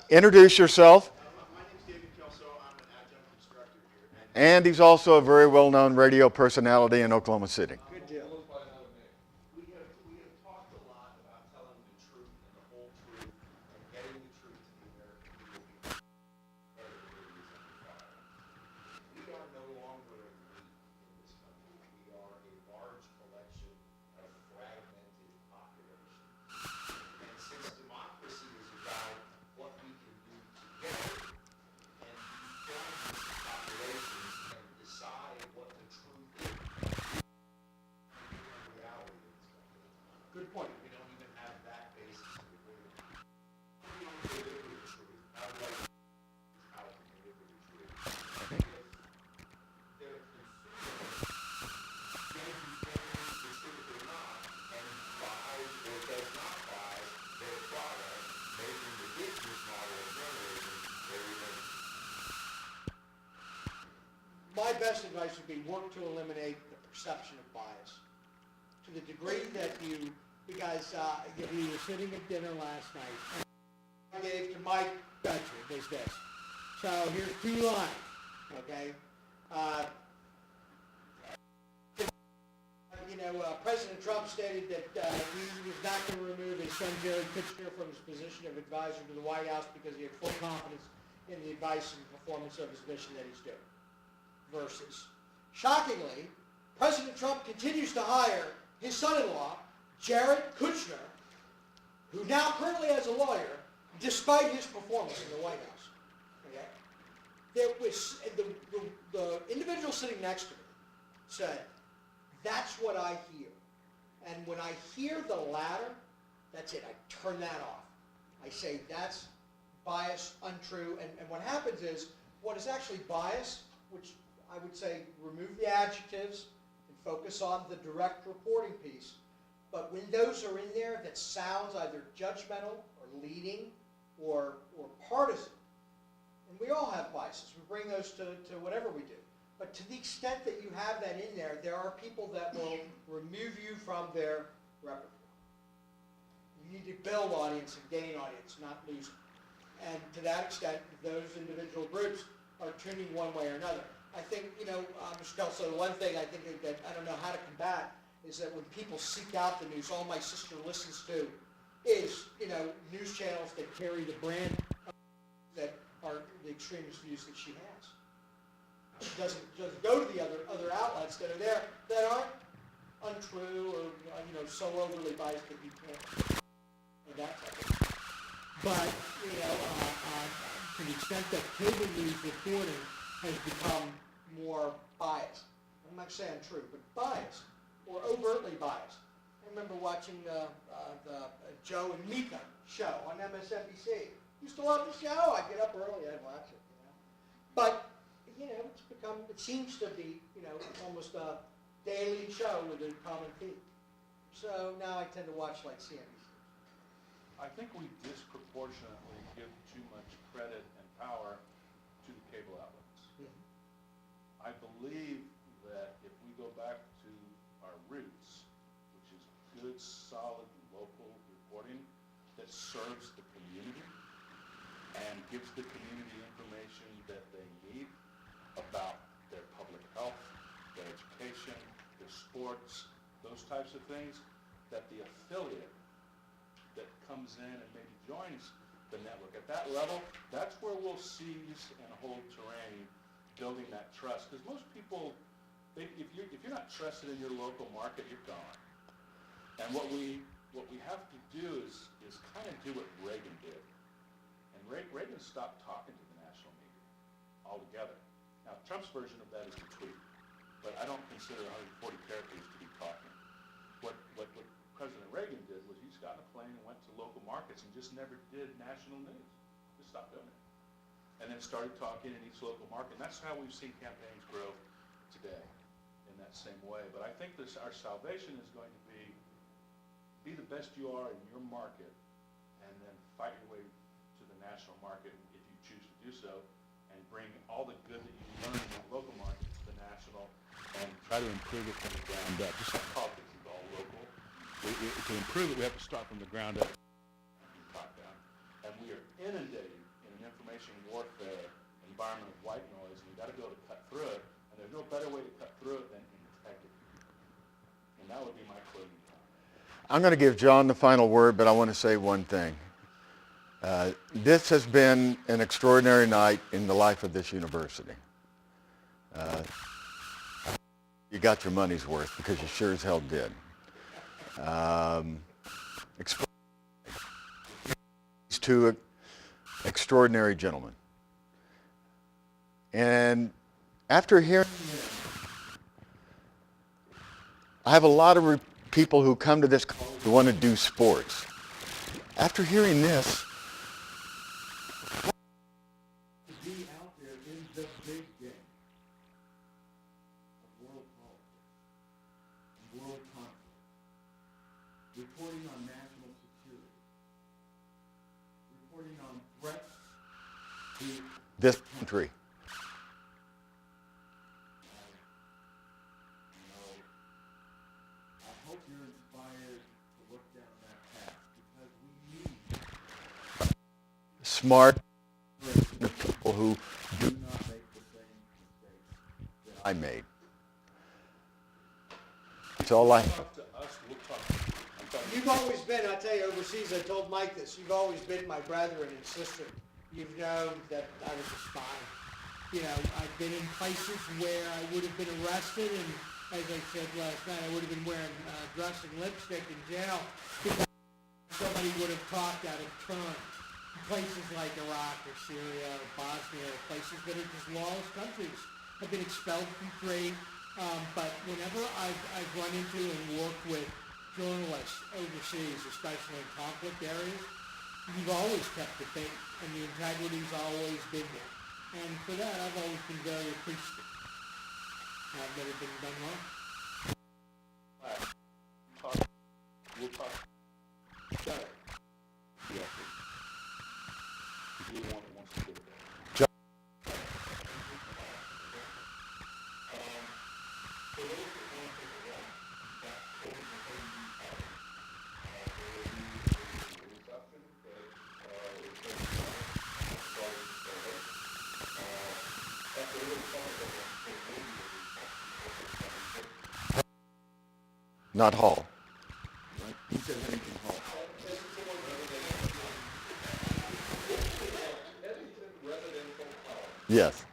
introduce yourself. My name's David Kelso. I'm an adjunct instructor here. And he's also a very well-known radio personality in Oklahoma City. Good deal. We have talked a lot about telling the truth and the whole truth and getting the truth to the American people. best advice would be work to eliminate the perception of bias. To the degree that you, because we were sitting at dinner last night, and I gave to Mike Betcher was this. So here's 2 lines, okay? President Trump stated that he was not going to remove his son Jared Kushner from his position of advisor to the White House because he had full confidence in the advice and performance of his mission that he's doing. Versus, shockingly, President Trump continues to hire his son-in-law, Jared Kushner, who now currently has a lawyer, despite his performance in the White House. Okay? There was the individual sitting next to me said, "That's what I hear." And when I hear the latter, that's it. I turn that off. I say that's bias, untrue. And what happens is, what is actually bias, which I would say remove the adjectives and focus on the direct reporting piece. But when those are in there, that sounds either judgmental or leading or partisan. And we all have biases. We bring those to whatever we do. But to the extent that you have that in there, there are people that will remove you from their repertoire. You need to build audience and gain audience, not lose it. And to that extent, those individual groups are tuning one way or another. I think, Mr. Kelso, one thing I think that I don't know how to combat is that when people seek out the news, all my sister listens to is, news channels that carry the brand that are the extremist views that she has. She doesn't just go to the other outlets that are there that aren't untrue or so overly biased that you can't. Or that type of thing. But to the extent that cable news reporting has become more biased, I'm not saying true, but biased or overtly biased. I remember watching the Joe and Mika show on MSNBC. Used to love the show. I'd get up early, I'd watch it. But it's become, it seems to be, it's almost a daily show with a common theme. So now I tend to watch like CNBC. I think we disproportionately give too much credit and power to the cable outlets. I believe that if we go back to our roots, which is good, solid, local reporting that serves the community and gives the community information that they need about their public health, their education, their sports, those types of things, that the affiliate that comes in and maybe joins the network at that level, that's where we'll seize and hold terrain, building that trust. Because most people, if you're not trusted in your local market, you're gone. And what we have to do is kind of do what Reagan did. And Reagan stopped talking to the national media altogether. Now, Trump's version of that is the tweet, but I don't consider 140 characters to be talking. What President Reagan did was he just got on a plane and went to local markets and just never did national news. Just stopped doing it. And then started talking in each local market. And that's how we've seen campaigns grow today in that same way. But I think our salvation is going to be the best you are in your market and then fight your way to the national market if you choose to do so, and bring all the good that you learn in the local market to the national and try to improve it from the ground up. Just like politics is all local. To improve it, we have to start from the ground up and top down. And we are inundated in an information warfare environment of white noise, and we've got to be able to cut through it. And there's no better way to cut through it than integrity. And that would be my closing comment. I'm going to give John the final word, but I want to say one thing. This has been an extraordinary night in the life of this university. You got your money's worth, because you sure as hell did. These two extraordinary gentlemen. And after hearing this, I have a lot of people who come to this college who want to do sports. After hearing this, to be out there in the big game of world politics, world conflict, reporting on national security, reporting on threats to this country. you're inspired to look down that path? Because we need smart people who do not make the same mistakes that I made. That's all I. Talk to us, we'll talk. I'm talking. You've always been, I tell you, overseas, I told Mike this, you've always been my brethren and sister. You've known that I was a spy. You know, I've been in places where I would have been arrested, and as I said last night, I would have been wearing dressing lipstick in jail because somebody would have talked out of turn. Places like Iraq or Syria or Bosnia, or places that are just lawless countries. I've been expelled from trade, but whenever I've run into and worked with journalists overseas, especially in conflict areas, you've always kept the faith, and the integrity's always been there. And for that, I've always been very appreciative. I've never been done wrong. We'll talk. Got it. Yeah. If you want it, wants to do it. Not Hall. He said Huntington Hall. Yes.